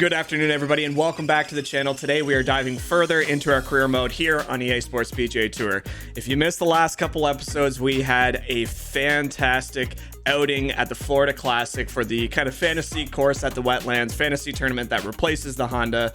Good afternoon, everybody, and welcome back to the channel. Today, we are diving further into our career mode here on EA Sports PGA Tour. If you missed the last couple episodes, we had a fantastic outing at the Florida Classic for the kind of fantasy course at the Wetlands fantasy tournament that replaces the Honda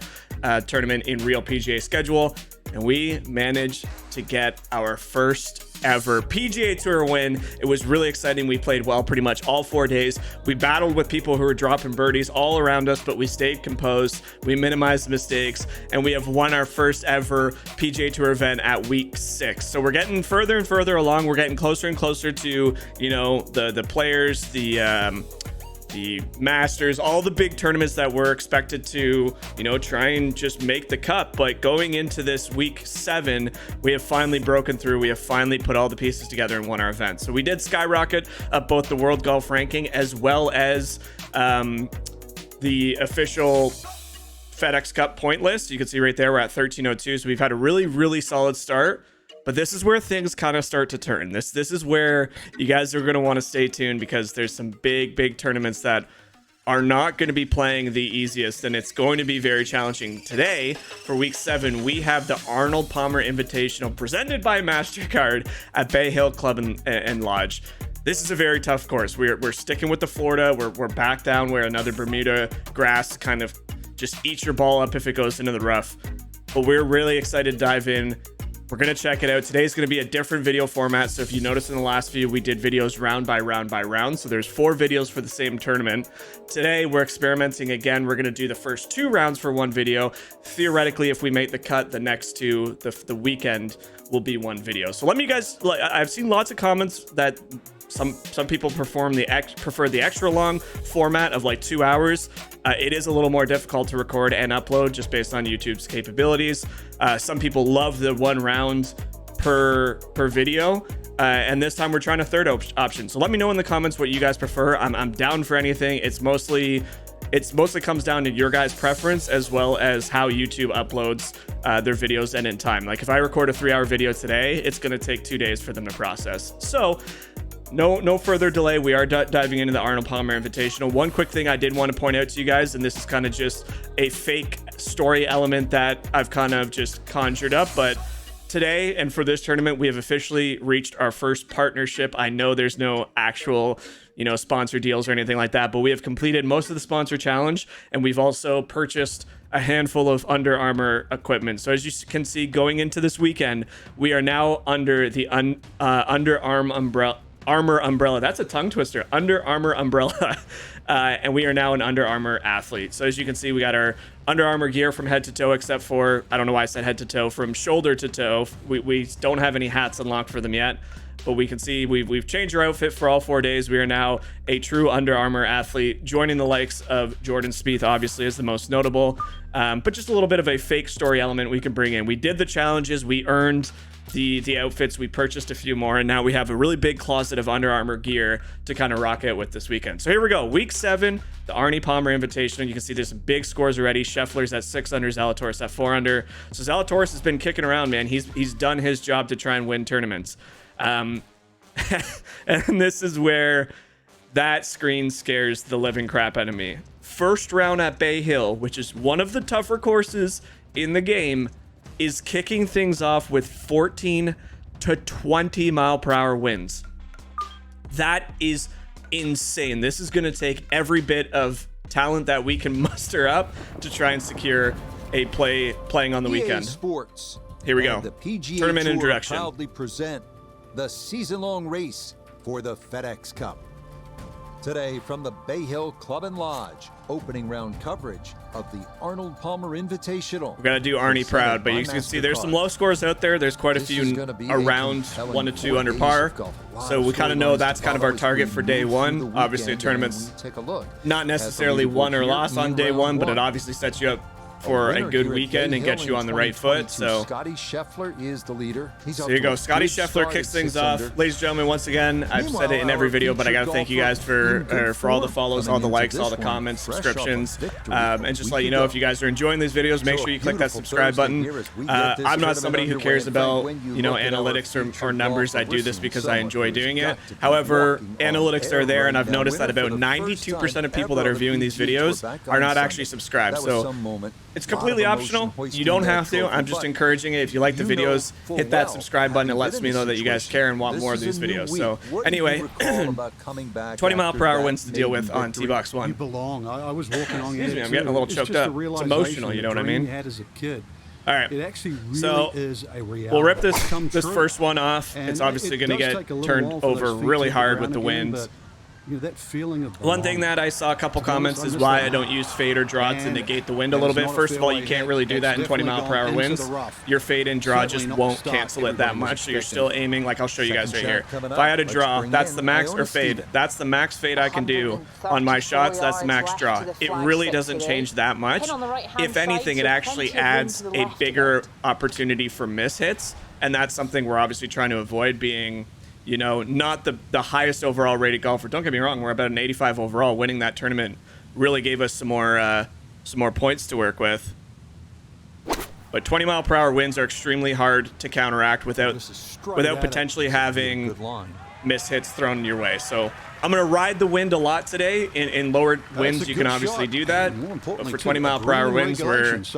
tournament in real PGA schedule. And we managed to get our first ever PGA Tour win. It was really exciting. We played well pretty much all 4 days. We battled with people who were dropping birdies all around us, but we stayed composed. We minimized mistakes, and we have won our first ever PGA Tour event at week 6. So we're getting further and further along. We're getting closer and closer to, you know, the players, the Masters, all the big tournaments that we're expected to, you know, try and just make the cut. But going into this week 7, we have finally broken through. We have finally put all the pieces together and won our event. So we did skyrocket up both the World Golf Ranking as well as the official FedEx Cup point list. You can see right there we're at 1302. So we've had a really solid start. But this is where things kind of start to turn. This is where you guys are going to want to stay tuned, because there's some big tournaments that are not going to be playing the easiest, and it's going to be very challenging. Today, for week 7, we have the Arnold Palmer Invitational presented by MasterCard at Bay Hill Club and Lodge. This is a very tough course. We're sticking with the Florida. We're back down where another Bermuda grass kind of just eats your ball up if it goes into the rough. But we're really excited to dive in. We're going to check it out. Today's going to be a different video format. So if you notice in the last few, we did videos round by round. So there's 4 videos for the same tournament. Today, we're experimenting again. We're going to do the first 2 rounds for 1 video. Theoretically, if we make the cut, the next 2, the weekend will be 1 video. So let me guys, I've seen lots of comments that some people prefer the extra long format of like 2 hours. It is a little more difficult to record and upload just based on YouTube's capabilities. Some people love the 1 round per video. And this time we're trying a third option. So let me know in the comments what you guys prefer. I'm down for anything. It mostly comes down to your guys' preference as well as how YouTube uploads their videos and in time. Like if I record a 3-hour video today, it's going to take 2 days for them to process. So no further delay. We are diving into the Arnold Palmer Invitational. One quick thing I did want to point out to you guys, and this is kind of just a fake story element that I've kind of just conjured up, but today and for this tournament, we have officially reached our first partnership. I know there's no actual, you know, sponsor deals or anything like that, but we have completed most of the sponsor challenge, and we've also purchased a handful of Under Armour equipment. So as you can see, going into this weekend, we are now under the Under Armour umbrella. That's a tongue twister. Under Armour umbrella. And we are now an Under Armour athlete. So as you can see, we got our Under Armour gear from head to toe, except for, I don't know why I said head to toe, from shoulder to toe. We don't have any hats unlocked for them yet, but we can see we've changed our outfit for all 4 days. We are now a true Under Armour athlete, joining the likes of Jordan Spieth, obviously, is the most notable. But just a little bit of a fake story element we can bring in. We did the challenges, we earned the outfits, we purchased a few more, and now we have a really big closet of Under Armour gear to kind of rock out with this weekend. So here we go, week 7, the Arnie Palmer Invitational. You can see there's some big scores already. Scheffler's at 6 under, Zalatoris at 4 under. So Zalatoris has been kicking around, man. He's done his job to try and win tournaments. And this is where that screen scares the living crap out of me. First round at Bay Hill, which is one of the tougher courses in the game, is kicking things off with 14 to 20 mile per hour winds. That is insane. This is going to take every bit of talent that we can muster up to try and secure a playing on the weekend. Esports. Here we go. The PGA Tournament Tour introduction. proudly present the season-long race for the FedEx Cup. Today from the Bay Hill Club and Lodge, opening round coverage of the Arnold Palmer Invitational. We're gonna do Arnie proud, but you can see there's some low scores out there. There's quite a few around 1 to 2 under par. So we kind of know that's kind of our target for day 1. Obviously, a tournament's not necessarily won or lost on day 1, but it obviously sets you up for a good weekend and get you on the right foot. So Scotty Scheffler is the leader. So here you go. Scotty Scheffler kicks things off. Ladies and gentlemen, once again, I've said it in every video, but I got to thank you guys for all the follows, all the likes, all the comments, subscriptions, and just let you know if you guys are enjoying these videos, make sure you click that subscribe button. I'm not somebody who cares about, you know, analytics or numbers. I do this because I enjoy doing it. However, analytics are there, and I've noticed that about 92% of people that are viewing these videos are not actually subscribed. So it's completely optional. You don't have to. I'm just encouraging it. If you like the videos, hit that subscribe button. It lets me know that you guys care and want more of these videos. So anyway, 20-mile-per-hour winds to deal with on T-Box 1. You belong. I was walking on Excuse me, I'm getting a little choked up. It's emotional, you know what I mean? As a kid. All right, it actually really so is a reality. We'll rip this first one off. It's obviously going to get turned over really hard with the wind. You know, that feeling of one thing that I saw a couple comments is why I don't use fade or draw to negate the wind a little bit. First of all, you can't really do that in 20-mile-per-hour winds. Your fade and draw just won't cancel it that much, so you're still aiming. Like I'll show you guys right here. If I had a draw, that's the max, or fade. That's the max fade I can do on my shots. That's the max draw. It really doesn't change that much. If anything, it actually adds a bigger opportunity for miss hits, and that's something we're obviously trying to avoid, being, you know, not the highest overall rated golfer. Don't get me wrong, we're about an 85 overall. Winning that tournament really gave us some more points to work with. But 20-mile-per-hour winds are extremely hard to counteract without potentially having miss hits thrown your way. So I'm going to ride the wind a lot today. In lower winds, you can obviously do that. But for 20-mile-per-hour winds, we're just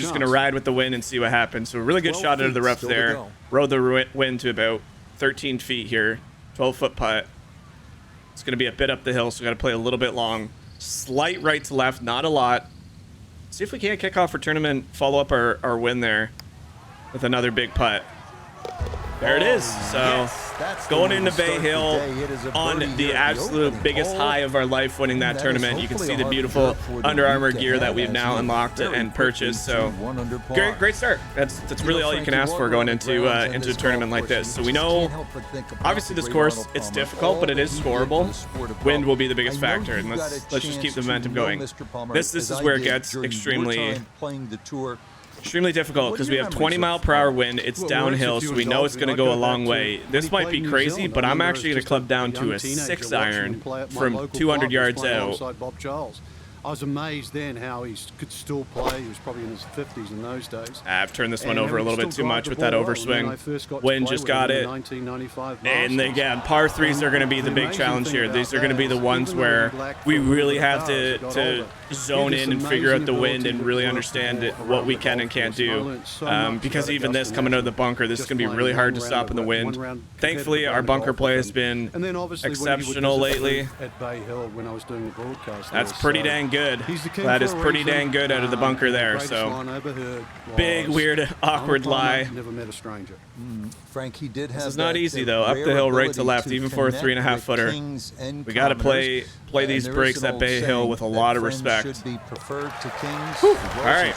going to ride with the wind and see what happens. So a really good shot into the rough there. Rode the wind to about 13 feet here, 12-foot putt. It's going to be a bit up the hill, so we got to play a little bit long. Slight right to left, not a lot. See if we can't kick off our tournament, follow up our win there with another big putt. There it is. So going into Bay Hill on the absolute biggest high of our life, winning that tournament. You can see the beautiful Under Armour gear that we've now unlocked and purchased. So great start. That's really all you can ask for going into a tournament like this. So we know, obviously this course, it's difficult, but it is scoreable. Wind will be the biggest factor, and let's just keep the momentum going. This is where it gets extremely difficult, because we have 20-mile-per-hour wind. It's downhill, so we know it's going to go a long way. This might be crazy, but I'm actually going to club down to a 6-iron from 200 yards out. I was amazed then how he could still play. He was probably in his 50s in those days. I've turned this one over a little bit too much with that overswing. Wind just got it. And again, par threes are going to be the big challenge here. These are going to be the ones where we really have to zone in and figure out the wind and really understand what we can and can't do. Because even this coming out of the bunker, this is going to be really hard to stop in the wind. Thankfully, our bunker play has been exceptional lately. That's pretty dang good. That is pretty dang good out of the bunker there. So big, weird, awkward lie. Never met a stranger. Frank, he did have this is not easy though. Up the hill, right to left, even for a 3.5 footer. We got to play these breaks at Bay Hill with a lot of respect. All right,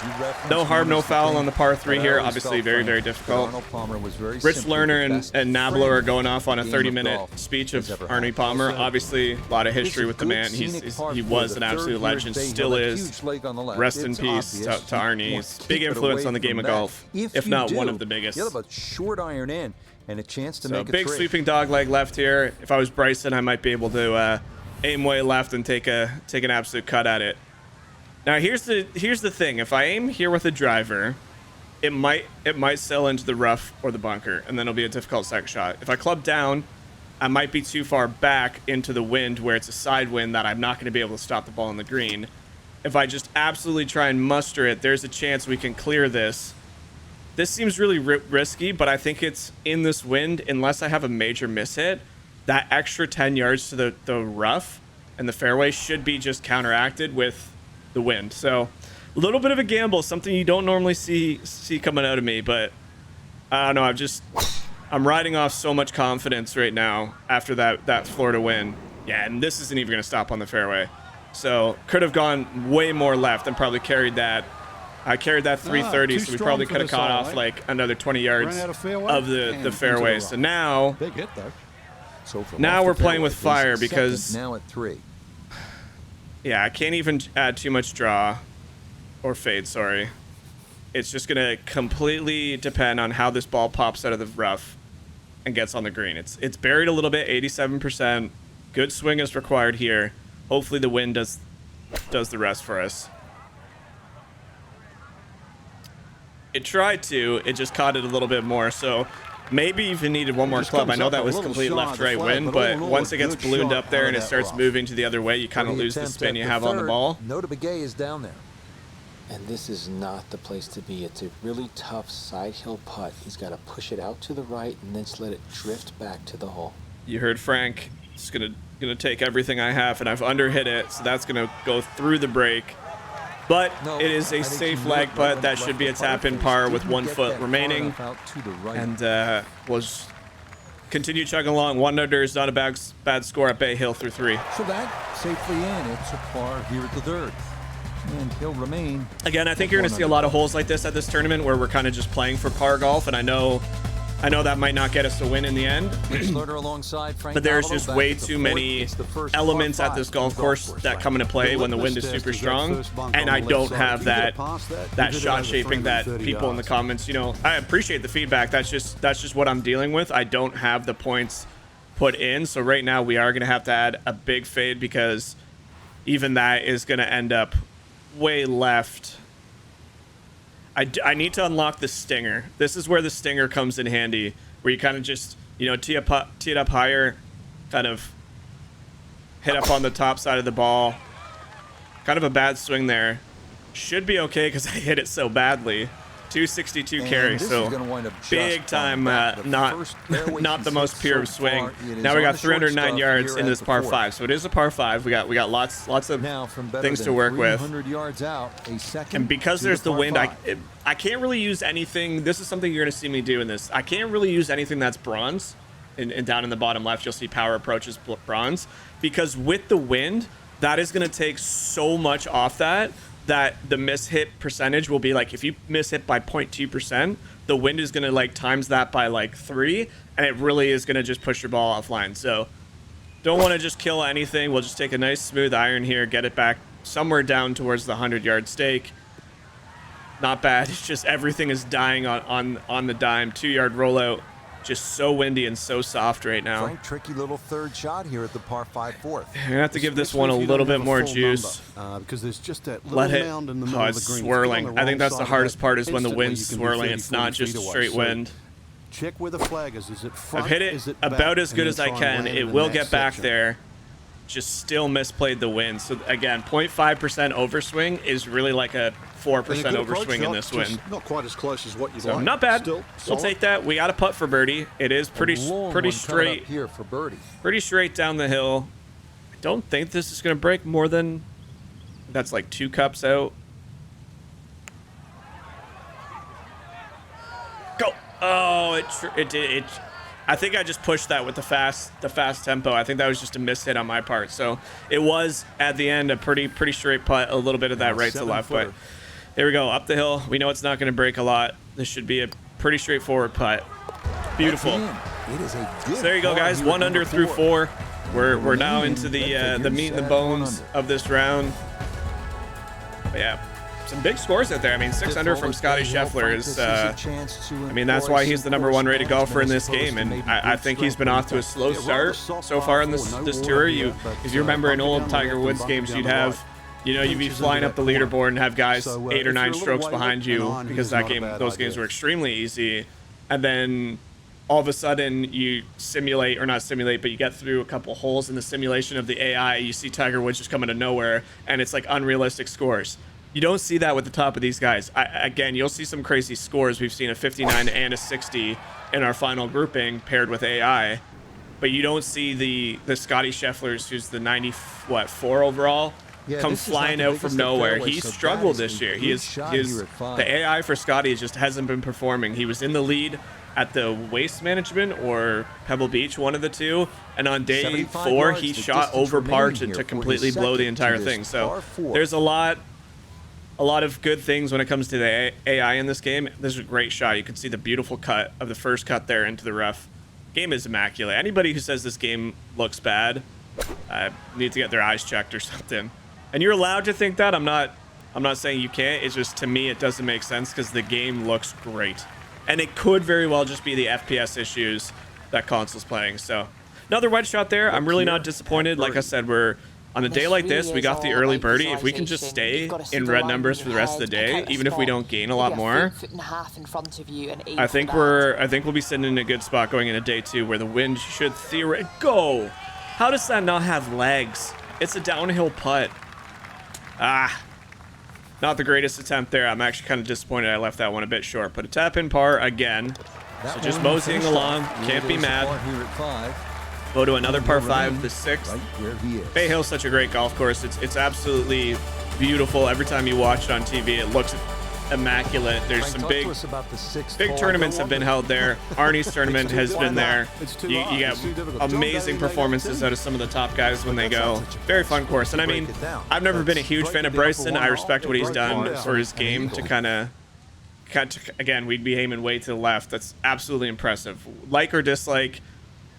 no harm, no foul on the par 3 here. Obviously, very, very difficult. Rich Lerner and Nablo are going off on a 30-minute speech of Arnold Palmer. Obviously, a lot of history with the man. He was an absolute legend, still is. Rest in peace to Arnie. He's big influence on the game of golf, if not one of the biggest. Short iron in and a chance to make a big sweeping dog leg left here. If I was Bryson, I might be able to aim way left and take an absolute cut at it. Now here's the thing. If I aim here with a driver, it might sail into the rough or the bunker, and then it'll be a difficult second shot. If I club down, I might be too far back into the wind where it's a side wind that I'm not going to be able to stop the ball in the green. If I just absolutely try and muster it, there's a chance we can clear this. This seems really risky, but I think it's in this wind, unless I have a major miss hit, that extra 10 yards to the rough and the fairway should be just counteracted with the wind. So a little bit of a gamble, something you don't normally see coming out of me, but I don't know. I'm riding off so much confidence right now after that Florida win. Yeah, and this isn't even going to stop on the fairway. So could have gone way more left and probably carried that. I carried that 330, so we probably could have caught off like another 20 yards of the fairway. So now, now we're playing with fire because now at 3. Yeah, I can't even add too much draw. or fade, sorry. It's just gonna completely depend on how this ball pops out of the rough and gets on the green. It's buried a little bit, 87%. Good swing is required here. Hopefully the wind does the rest for us. It tried to, it just caught it a little bit more, so maybe even needed one more club. I know that was complete left-right wind, but once it gets ballooned up there and it starts moving to the other way, you kind of lose the spin you have on the ball. No to Begay is down there. And this is not the place to be. It's a really tough side hill putt. He's got to push it out to the right and then just let it drift back to the hole. You heard Frank. It's gonna take everything I have, and I've underhit it, so that's gonna go through the break. But it is a safe leg putt. That should be a tap-in par with 1 foot remaining. And we'll just continue chugging along. 1 under is not a bad score at Bay Hill through 3. So that safely in. It's a par here at the 3rd. And he'll remain. Again, I think you're going to see a lot of holes like this at this tournament where we're kind of just playing for par golf, and I know that might not get us a win in the end, but there's just way too many elements at this golf course that come into play when the wind is super strong, and I don't have that shot shaping that people in the comments, you know, I appreciate the feedback. That's just what I'm dealing with. I don't have the points put in, so right now we are going to have to add a big fade because even that is going to end up way left. I need to unlock the stinger. This is where the stinger comes in handy, where you kind of just, you know, tee it up higher, kind of hit up on the top side of the ball. Kind of a bad swing there. Should be okay because I hit it so badly. 262 carry, so big time, not the most pure swing. Now we got 309 yards into this par 5, so it is a par 5. We got lots of things to work with. And because there's the wind, I can't really use anything. This is something you're going to see me do in this. I can't really use anything that's bronze. And down in the bottom left, you'll see power approaches bronze, because with the wind, that is going to take so much off that the miss hit percentage will be like, if you miss hit by 0.2%, the wind is going to like times that by like 3, and it really is going to just push your ball offline. So don't want to just kill anything. We'll just take a nice smooth iron here, get it back somewhere down towards the 100-yard stake. Not bad. It's just everything is dying on the dime. 2-yard rollout. Just so windy and so soft right now. Frank, tricky little 3rd shot here at the par 5 4th. I'm gonna have to give this one a little bit more juice. Because there's just that little mound in the middle of the green. Swirling. I think that's the hardest part, is when the wind's swirling. It's not just straight wind. Check where the flag is. Is it front? I've hit it about as good as I can. It will get back there. Just still misplayed the wind. So again, 0.5% overswing is really like a 4% overswing in this wind. Not quite as close as what you'd so like. Not bad. We'll take that. We got a putt for birdie. It is pretty straight here for birdie. Pretty straight down the hill. I don't think this is going to break more than, that's like 2 cups out. Go. Oh, it did. I think I just pushed that with the fast tempo. I think that was just a miss hit on my part. So it was at the end a pretty straight putt, a little bit of that right to left, but there we go, up the hill. We know it's not going to break a lot. This should be a pretty straightforward putt. Beautiful. So there you go, guys. 1 under through 4. We're now into the meat and the bones of this round. But yeah, some big scores out there. I mean, 6 under from Scotty Scheffler is, I mean, that's why he's the #1 rated golfer in this game, and I think he's been off to a slow start so far in this tour. If you remember in old Tiger Woods games, you'd be flying up the leaderboard and have guys 8 or 9 strokes behind you, because those games were extremely easy, and then all of a sudden you you get through a couple holes in the simulation of the AI, you see Tiger Woods just come out of nowhere, and it's like unrealistic scores. You don't see that with the top of these guys. Again, you'll see some crazy scores. We've seen a 59 and a 60 in our final grouping paired with AI, but you don't see the Scotty Schefflers, who's the 94 overall, come flying out from nowhere. He's struggled this year. The AI for Scotty just hasn't been performing. He was in the lead at the Waste Management or Pebble Beach, one of the two, and on day 4 he shot over par to completely blow the entire thing. So there's a lot of good things when it comes to the AI in this game. This is a great shot. You can see the beautiful cut of the first cut there into the rough. Game is immaculate. Anybody who says this game looks bad needs to get their eyes checked or something. And you're allowed to think that. I'm not I'm not saying you can't. It's just, to me, it doesn't make sense because the game looks great. And it could very well just be the FPS issues that console's playing. So another wedge shot there. I'm really not disappointed. Like I said, we're on a day like this, we got the early birdie. If we can just stay in red numbers for the rest of the day, even if we don't gain a lot more, I think we'll be sitting in a good spot going into day 2 where the wind should theoretically go. How does that not have legs? It's a downhill putt. Not the greatest attempt there. I'm actually kind of disappointed I left that one a bit short. But a tap in par again. So just moseying along. Can't be mad. Go to another par 5, the 6th. Bay Hill's such a great golf course. It's absolutely beautiful. Every time you watch it on TV, it looks immaculate. There's some big tournaments have been held there. Arnie's tournament has been there. You get amazing performances out of some of the top guys when they go. Very fun course. And I mean, I've never been a huge fan of Bryson. I respect what he's done for his game to kind of, again, we'd be aiming way to the left. That's absolutely impressive. Like or dislike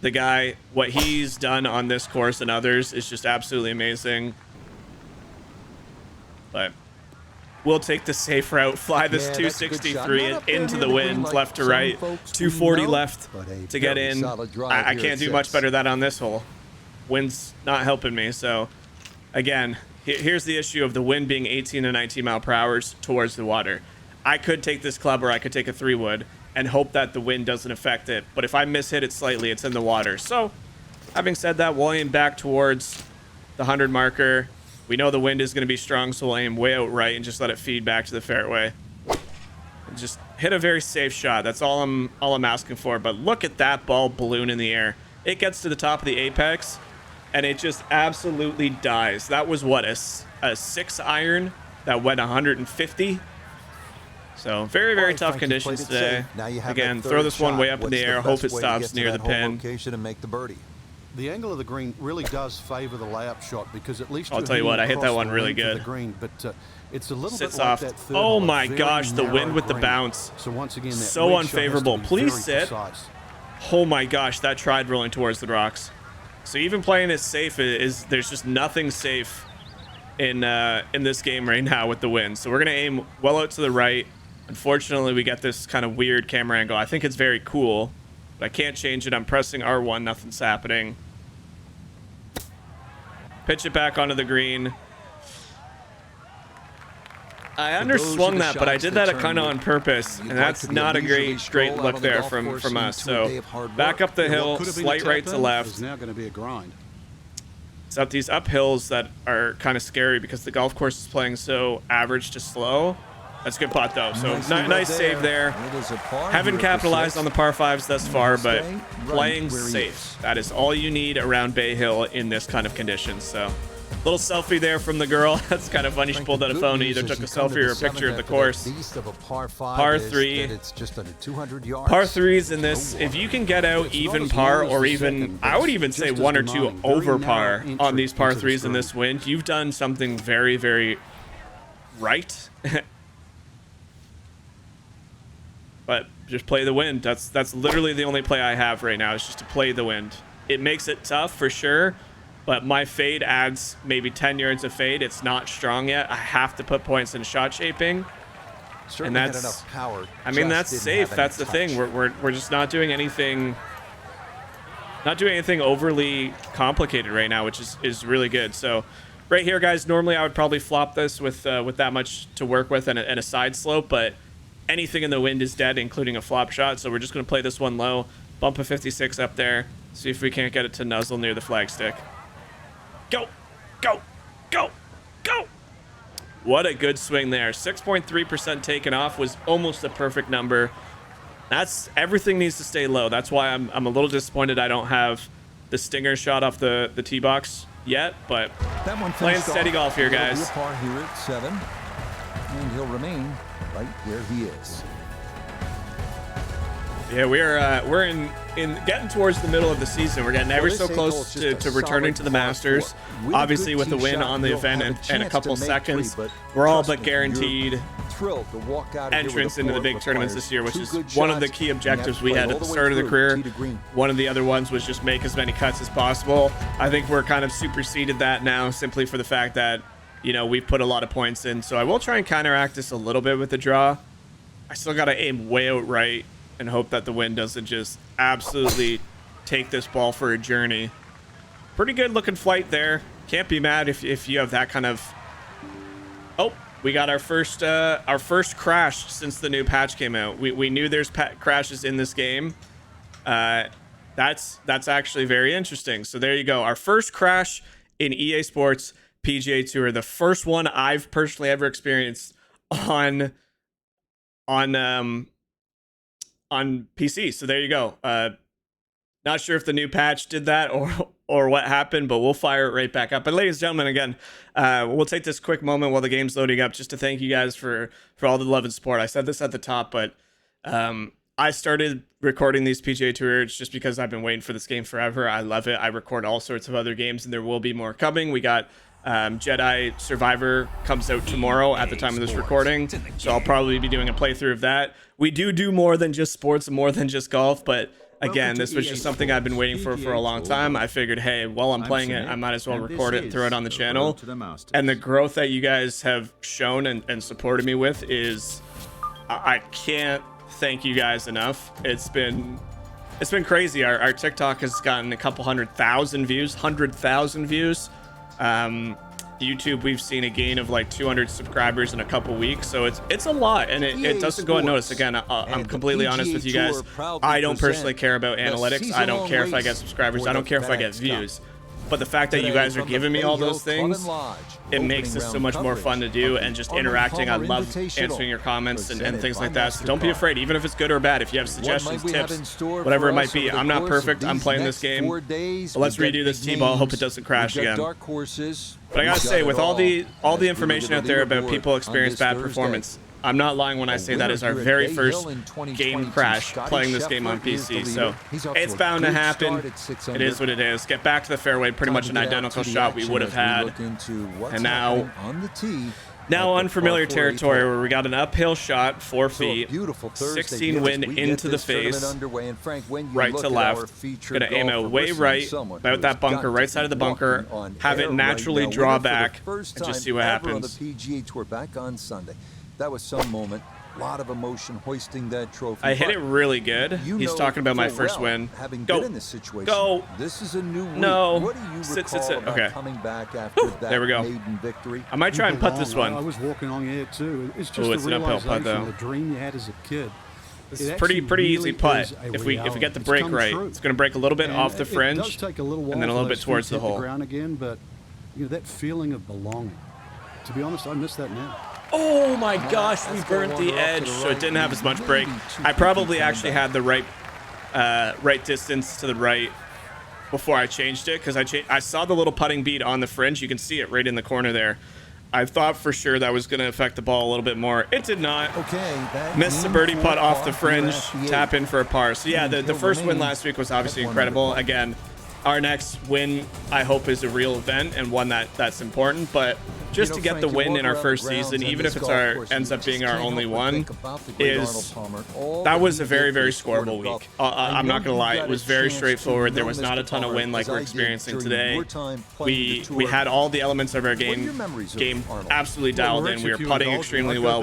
the guy, what he's done on this course and others is just absolutely amazing. But we'll take the safe route, fly this 263 and into the wind, left to right, 240 left to get in. I can't do much better than that on this hole. Wind's not helping me. So again, here's the issue of the wind being 18 to 19 mile per hour towards the water. I could take this club or I could take a 3-wood and hope that the wind doesn't affect it. But if I mishit it slightly, it's in the water. So having said that, we'll aim back towards the 100 marker. We know the wind is going to be strong, so we'll aim way out right and just let it feed back to the fairway. And just hit a very safe shot. That's all I'm asking for. But look at that ball balloon in the air. It gets to the top of the apex, and it just absolutely dies. That was what, a 6-iron that went 150. So very, very tough conditions today. Again, throw this one way up in the air. Hope it stops near the pin. The angle of the green really does favor the layup shot because at least I'll tell you what, I hit that one really good. But it's a little Sits bit like off. that third Oh hole, my very gosh, the wind narrow with the green. bounce. So once again, that So wedge shot has to unfavorable. be Please very sit. precise. Oh my gosh, that tried rolling towards the rocks. So even playing it safe is there's just nothing safe in this game right now with the wind. So we're gonna aim well out to the right. Unfortunately, we got this kind of weird camera angle. I think it's very cool, but I can't change it. I'm pressing R1, nothing's happening. Pitch it back onto the green. I underswung that, but I did that kind of on purpose, and that's not a great look there from us. So back up the hill, slight right to left. It's now going to be a grind. It's up these uphills that are kind of scary because the golf course is playing so average to slow. That's a good putt, though. So nice save there. Haven't capitalized on the par 5s thus far, but playing safe. That is all you need around Bay Hill in this kind of conditions. So little selfie there from the girl. That's kind of funny. She pulled out a phone and either took a selfie or a picture of the course. Par 3. Par 3s in this, if you can get out even par or even, I would even say 1 or 2 over par on these par 3s in this wind, you've done something very, very right. But just play the wind. That's literally the only play I have right now is just to play the wind. It makes it tough for sure, but my fade adds maybe 10 yards of fade. It's not strong yet. I have to put points in shot shaping. And that's, I mean, that's safe. That's the thing. We're just not doing anything overly complicated right now, which is really good. So right here, guys, normally I would probably flop this with that much to work with and a side slope, but anything in the wind is dead, including a flop shot. So we're just going to play this one low, bump a 56 up there, see if we can't get it to nuzzle near the flagstick. Go, go, go, go. What a good swing there. 6.3% taken off was almost a perfect number. That's everything needs to stay low. That's why I'm a little disappointed I don't have the stinger shot off the tee box yet, but playing steady golf here, guys. Par here at 7, and he'll remain right where he is. Yeah, we're in getting towards the middle of the season. We're getting ever so close to returning to the Masters. Obviously, with the win on the event and a couple seconds, we're all but guaranteed entrance into the big tournaments this year, which is one of the key objectives we had at the start of the career. One of the other ones was just make as many cuts as possible. I think we're kind of superseded that now simply for the fact that you know, we've put a lot of points in. So I will try and counteract this a little bit with the draw. I still got to aim way out right and hope that the wind doesn't just absolutely take this ball for a journey. Pretty good looking flight there. Can't be mad if you have that kind of... Oh, we got our first crash since the new patch came out. We knew there's crashes in this game. That's actually very interesting. So there you go. Our first crash in EA Sports PGA Tour. The first one I've personally ever experienced on PC. So there you go. Not sure if the new patch did that or what happened, but we'll fire it right back up. But ladies and gentlemen, again, we'll take this quick moment while the game's loading up just to thank you guys for all the love and support. I said this at the top, but I started recording these PGA Tours just because I've been waiting for this game forever. I love it. I record all sorts of other games, and there will be more coming. We got Jedi Survivor comes out tomorrow at the time of this recording, so I'll probably be doing a playthrough of that. We do more than just sports and more than just golf, but again, this was just something I've been waiting for a long time. I figured, hey, while I'm playing it, I might as well record it and throw it on the channel. And the growth that you guys have shown and supported me with is, I can't thank you guys enough. It's been crazy. Our TikTok has gotten a couple 100,000 views, 100,000 views. YouTube, we've seen a gain of like 200 subscribers in a couple weeks, so it's a lot, and it doesn't go unnoticed. Again, I'm completely honest with you guys. I don't personally care about analytics. I don't care if I get subscribers. I don't care if I get views. But the fact that you guys are giving me all those things, it makes this so much more fun to do, and just interacting. I love answering your comments and things like that. So don't be afraid, even if it's good or bad. If you have suggestions, tips, whatever it might be. I'm not perfect. I'm playing this game. But let's redo this T-ball. Hope it doesn't crash again. But I gotta say, with all the information out there about people experience bad performance, I'm not lying when I say that is our very first game crash playing this game on PC. So it's bound to happen. It is what it is. Get back to the fairway, pretty much an identical shot we would have had. And now unfamiliar territory where we got an uphill shot, 4 feet, 16 wind into the face, right to left. Gonna aim out way right, about that bunker, right side of the bunker, have it naturally draw back, and just see what happens. That was some moment. A lot of emotion hoisting that trophy. I hit it really good. He's talking about my first win. Go. Go. This is a new week. No. What do you Sit. about Okay. coming back after that there we go. maiden victory? I might try and putt this one. I was walking on air too. It's just It's the an uphill putt, realization, though. the dream you had as a kid. This is pretty easy putt. If we get the break right, it's going to break a little bit off the fringe, It does take a little while and then a little bit towards the hole. Ground again, but you know that feeling of belonging. To be honest, I miss that now. Oh my gosh, we burnt the edge, so it didn't have as much break. I probably actually had the right distance to the right before I changed it, because I saw the little putting bead on the fringe. You can see it right in the corner there. I thought for sure that was going to affect the ball a little bit more. It did not. Missed the birdie putt off the fringe, tap in for a par. So yeah, the first win last week was obviously incredible. Again, our next win, I hope, is a real event and one that's important, but just to get the win in our first season, even if ends up being our only one, that was a very, very scoreable week. I'm not gonna lie, it was very straightforward. There was not a ton of wind like we're experiencing today. We had all the elements of our game absolutely dialed in. We were putting extremely well.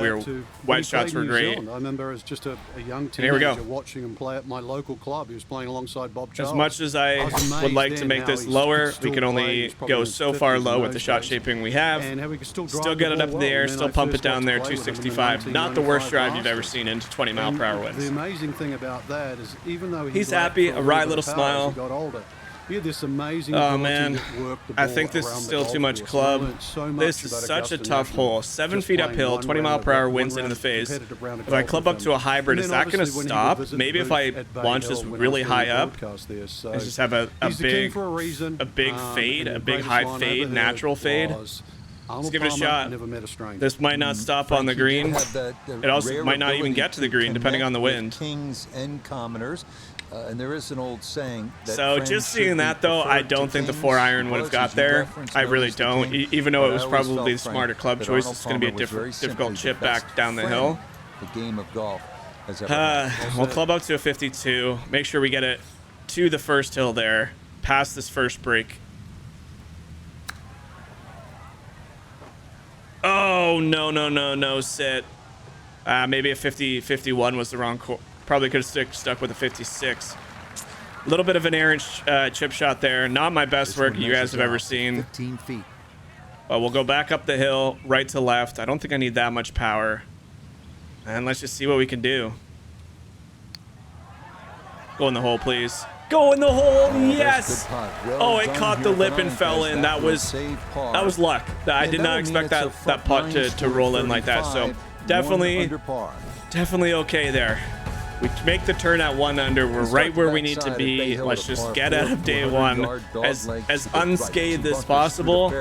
Wedge shots were great. I remember as just a young here we go. teenager watching him play at my local club. He was playing alongside Bob Charles. As much as I would like to make this lower, we can only go so far low with the shot shaping we have. And how we could still get it up in the air, still pump it down there, 265. Not the worst drive you've ever seen into 20-mile-per-hour winds. The amazing thing about that is, even though he's happy, a wry little smile. Got older, he had this amazing oh man, I think this is still too much club. This is such a tough hole. 7 feet uphill, 20-mile-per-hour winds into the face. If I club up to a hybrid, is that going to stop? Maybe if I launch this really high up, I just have a big fade, a big high fade, natural fade. Let's give it a shot. This might not stop on the green. It also might not even get to the green, depending on the wind. Kings and commoners. And there is an old saying that so just seeing that, though, I don't think the 4-iron would have got there. I really don't. Even though it was probably the smarter club choice, it's going to be a difficult chip back down the hill. The game of golf. We'll club up to a 52. Make sure we get it to the first hill there, past this first break. Oh, no, no, no, no, sit. Maybe a 51 was the wrong call. Probably could have stuck with a 56. A little bit of an errant chip shot there. Not my best work you guys have ever seen. 15 feet. But we'll go back up the hill, right to left. I don't think I need that much power. And let's just see what we can do. Go in the hole, please. Go in the hole, yes! Oh, it caught the lip and fell in. That was luck. I did not expect that putt to roll in like that. So definitely okay there. We make the turn at 1 under. We're right where we need to be. Let's just get out of day one as unscathed as possible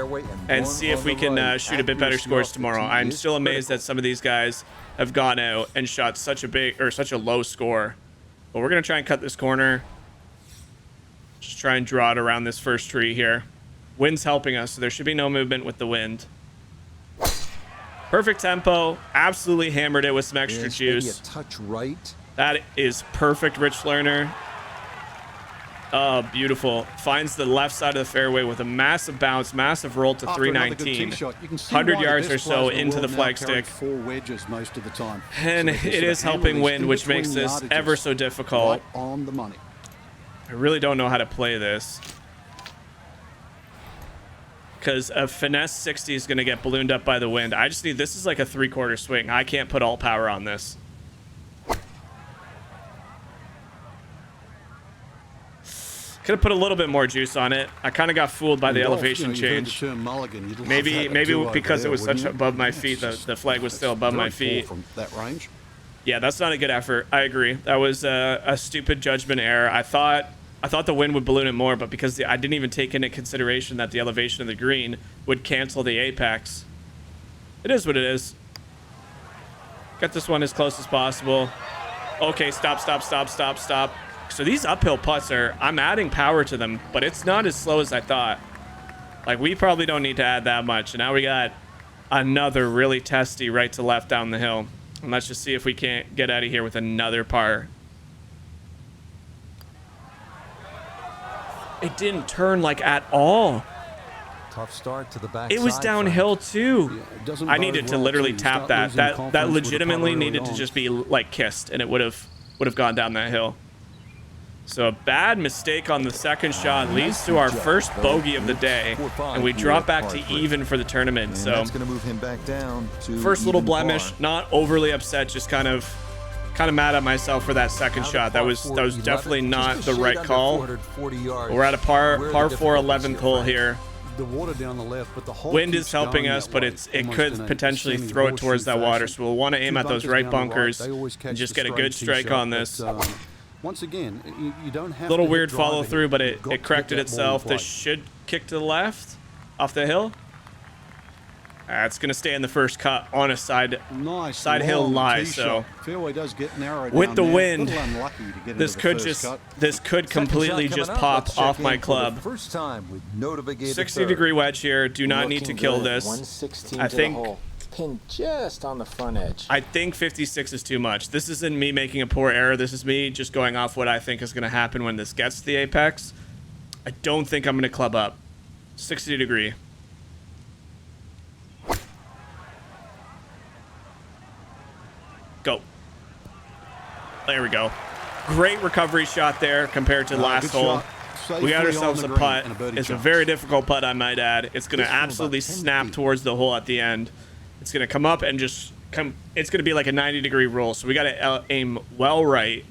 and see if we can shoot a bit better scores tomorrow. I'm still amazed that some of these guys have gone out and shot such a low score. But we're gonna try and cut this corner. Just try and draw it around this first tree here. Wind's helping us, so there should be no movement with the wind. Perfect tempo. Absolutely hammered it with some extra juice. A touch right. That is perfect, Rich Lerner. Oh, beautiful. Finds the left side of the fairway with a massive bounce, massive roll to 319. 100 yards or so into the flagstick. 4 wedges most of the time. And it is helping wind, which makes this ever so difficult. Right on the money. I really don't know how to play this. Because a finesse 60 is going to get ballooned up by the wind. I just need, this is like a 3/4 swing. I can't put all power on this. Could have put a little bit more juice on it. I kind of got fooled by the elevation change. Maybe because it was such above my feet, the flag was still above my feet. From that range. Yeah, that's not a good effort. I agree. That was a stupid judgment error. I thought the wind would balloon it more, but because I didn't even take into consideration that the elevation of the green would cancel the apex. It is what it is. Get this one as close as possible. Okay, stop. So these uphill putts I'm adding power to them, but it's not as slow as I thought. Like, we probably don't need to add that much. And now we got another really testy right to left down the hill. And let's just see if we can't get out of here with another par. It didn't turn like at all. Tough start to the back. It was downhill too. Yeah, I needed to literally tap that. That legitimately needed to just be like kissed, and it would have gone down that hill. So a bad mistake on the second shot leads to our first bogey of the day, and we drop back to even for the tournament. So that's going to move him back down to first little blemish. Not overly upset, just kind of mad at myself for that second shot. That was definitely not the right call. We're at a par 4 11th hole here. The water down the left, but the hole wind is helping us, but it could potentially throw it towards that water. So we'll want to aim at those right bunkers and just get a good strike on this. Once again, you don't have little weird follow through, but it corrected itself. This should kick to the left off the hill. It's going to stay in the first cut on a side hill lie. So fairway does get narrow with the wind, this could completely just pop off my club. First time with no 60-degree wedge here. Do not need to kill this. 116 I think to the hole. Pin just on the front edge. I think 56 is too much. This isn't me making a poor error. This is me just going off what I think is going to happen when this gets to the apex. I don't think I'm going to club up. 60-degree. Go. There we go. Great recovery shot there compared to last hole. We got ourselves a putt. It's a very difficult putt, I might add. It's going to absolutely snap towards the hole at the end. It's going to come up and just come. It's going to be like a 90-degree roll. So we got to aim well right.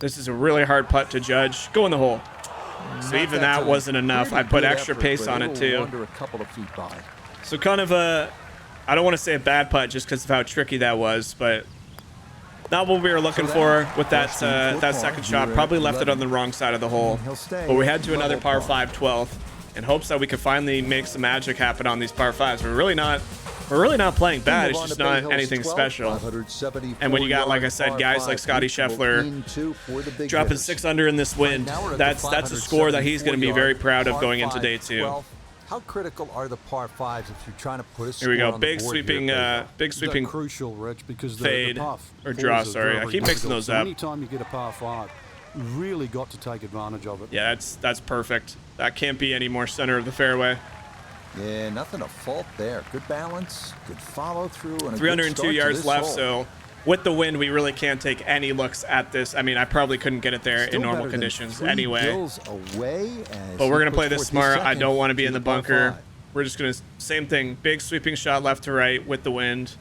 This is a really hard putt to judge. Go in the hole. So even that wasn't enough. I put extra pace on it too. So kind of a, I don't want to say a bad putt just because of how tricky that was, but not what we were looking for with that second shot. Probably left it on the wrong side of the hole. But we head to another par 5 12th in hopes that we could finally make some magic happen on these par 5s. We're really not playing bad. It's just not anything special. And when you got, like I said, guys like Scotty Scheffler dropping 6 under in this wind, that's a score that he's going to be very proud of going into day 2. How critical are the par 5s if you're trying to put a score here we go. On big the board sweeping crucial, Rich, because fade the puff or draw. Sorry, I keep mixing those up. Anytime you get a par 5, you really got to take advantage of it. Yeah, that's perfect. That can't be any more center of the fairway. Yeah, nothing to fault there. Good balance, good follow through, and a 302 yards left, so with the wind, we really can't take any looks at this. I mean, I probably couldn't get it there in normal conditions anyway. But we're going to play this smart. I don't want to be in the bunker. We're just going to, same thing, big sweeping shot left to right with the wind.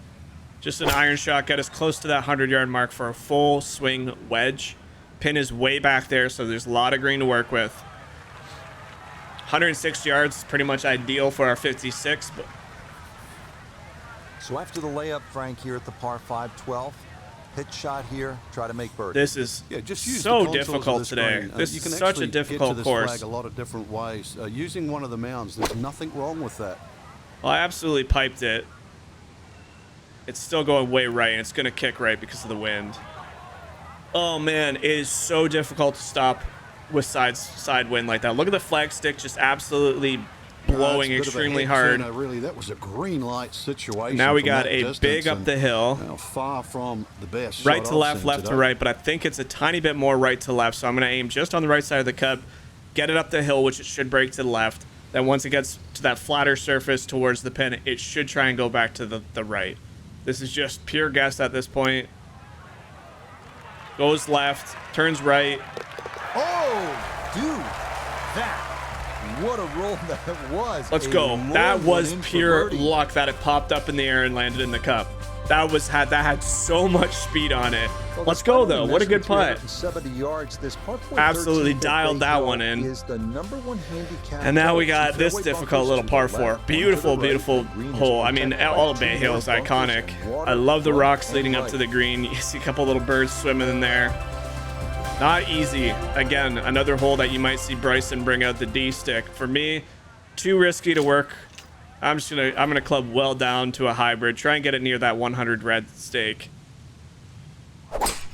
Just an iron shot, get us close to that 100-yard mark for a full swing wedge. Pin is way back there, so there's a lot of green to work with. 106 yards is pretty much ideal for our 56. But so after the layup, Frank, here at the par 5 12, pitch shot here, try to make birdie. this is Just use so the difficult today. This This you is can such a actually difficult get to this course. flag a lot of different ways. Using one of the mounds, there's nothing wrong with that. Well, I absolutely piped it. It's still going way right, and it's going to kick right because of the wind. Oh, man, it is so difficult to stop with side wind like that. Look at the flag stick just absolutely blowing extremely hard. Really, that was a green light situation. Now we from got that a distance, big up the hill. Far from the best. Right shot to I've left, seen left to today. right, but I think it's a tiny bit more right to left, so I'm going to aim just on the right side of the cup, get it up the hill, which it should break to the left. Then once it gets to that flatter surface towards the pin, it should try and go back to the right. This is just pure guess at this point. Goes left, turns right. Oh, dude, that. What a roll that was. Let's A go. low That one was in for pure birdie. luck that it popped up in the air and landed in the cup. That had so much speed on it. Well, Let's go though. What a good putt. 70 yards. This par four Absolutely 13 at dialed Bay that Hill one in. Is the #1 handicap. And now we Two got this fairway difficult bunkers little to par the 4. left, one to Beautiful, the right. beautiful The green is hole. I mean, protected by all of 2 Bay Hill is bunkers iconic. and water, I love the front rocks and leading up right. to the green. You see a couple little birds swimming in there. Not easy. Again, another hole that you might see Bryson bring out the D stick. For me, too risky to work. I'm gonna club well down to a hybrid. Try and get it near that 100 red stake.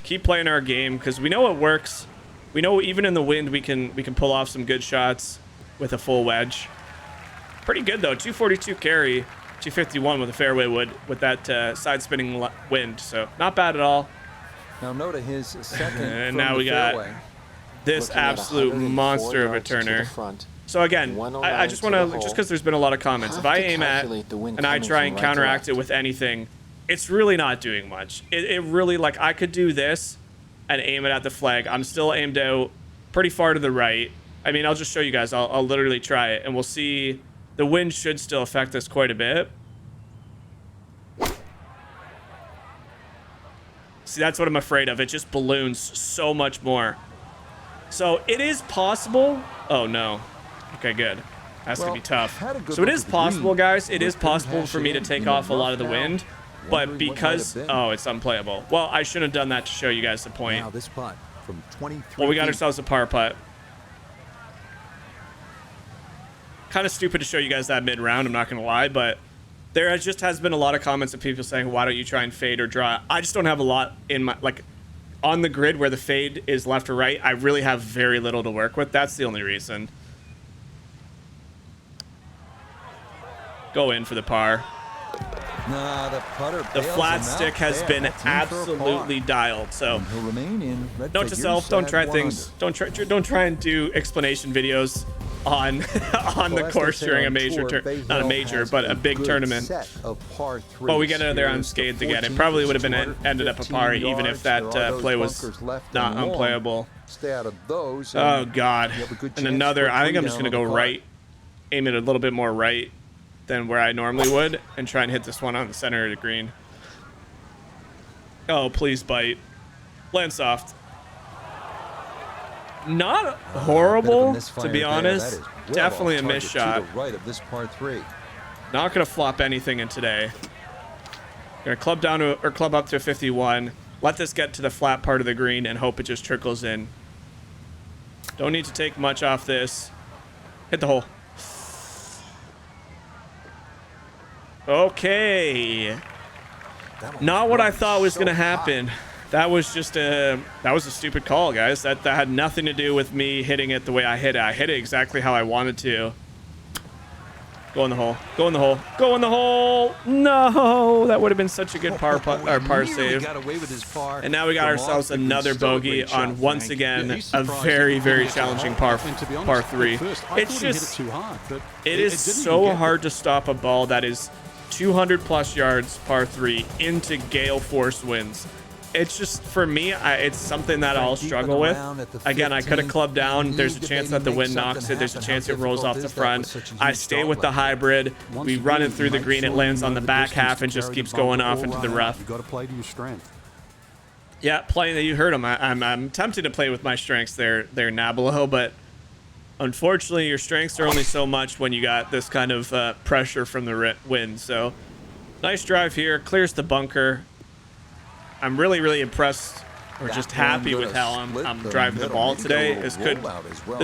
Keep playing our game because we know it works. We know even in the wind we can pull off some good shots with a full wedge. Pretty good though. 242 carry, 251 with a fairway wood with that side spinning wind. So not bad at all. Now note his second. And from now the we got fairway. this Looking at absolute 104 monster of a yards to the turner. front. So again, 109 I just to want the to, hole. just because there's been a lot of comments, if Have I to aim at calculate the wind and I coming try from and right to counteract left. it with anything, it's really not doing much. It really, like, I could do this and aim it at the flag. I'm still aimed out pretty far to the right. I mean, I'll just show you guys. I'll literally try it, and we'll see. The wind should still affect us quite a bit. See, that's what I'm afraid of. It just balloons so much more. So it is possible. Oh, no. Okay, good. That's going to be tough. had a good So it look is at the possible, green. guys. It is Couldn't possible hash for it me to in. take In the off a lot of the rough now. wind. But Wondering what might because... have been. Oh, it's unplayable. Well, I shouldn't have done that to show you guys the point. Now this putt from 23. Well, we got feet. ourselves a par putt. Kind of stupid to show you guys that mid-round, I'm not going to lie, but there just has been a lot of comments of people saying, why don't you try and fade or draw? I just don't have a lot in my, like, on the grid where the fade is left or right, I really have very little to work with. That's the only reason. Go in for the par. Nah, the putter The bails flat him out stick has there. been That's in for a par. absolutely dialed, so... And he'll remain in red Note to figures self, don't at try 1 things. Don't try and do explanation videos on on the Well, as course they say during a on major tour, Bay not a Hill major, has but a big good tournament. set of par Well, we get out of there threes. Here's unscathed the again. It 14th, probably would have been 215 ended up a par even if that yards. There are those play was bunkers left not and long. unplayable. Stay out of those. Oh and God! you have a good And chance another. for I think I'm three just gonna down go on the right, aim it a little bit more right than where I normally would, and try and hit this one on the center of the green. Oh, please bite. Land soft. Not Bit of a horrible, misfire to be there. honest. That is well Definitely a off target missed shot. to the right of this par 3. Not gonna flop anything in today. Gonna club down to, or club up to 51. Let this get to the flat part of the green and hope it just trickles in. Don't need to take much off this. Hit the hole. Okay. Not what I thought was gonna happen. That was just a stupid call, guys. That had nothing to do with me hitting it the way I hit it. I hit it exactly how I wanted to. Go in the hole. Go in the hole. Go in the hole. No, that would have been such a good par save. Got away with his par. And now we got ourselves another bogey on once again a very, very challenging par 3. It's just, it is so hard to stop a ball that is 200 plus yards par 3 into gale force winds. It's just, for me, it's something that I'll struggle with. Again, I could have clubbed down. There's a chance that the wind knocks it. There's a chance it rolls off the front. I stay with the hybrid. We run it through the green. It lands on the back half and just keeps going off into the rough. You got to play to your strength. Yeah, playing. You heard him. I'm tempted to play with my strengths there, Nabilo, but unfortunately, your strengths are only so much when you got this kind of pressure from the wind. So, nice drive here. Clears the bunker. I'm really, really impressed, or just happy with how I'm driving the ball today. This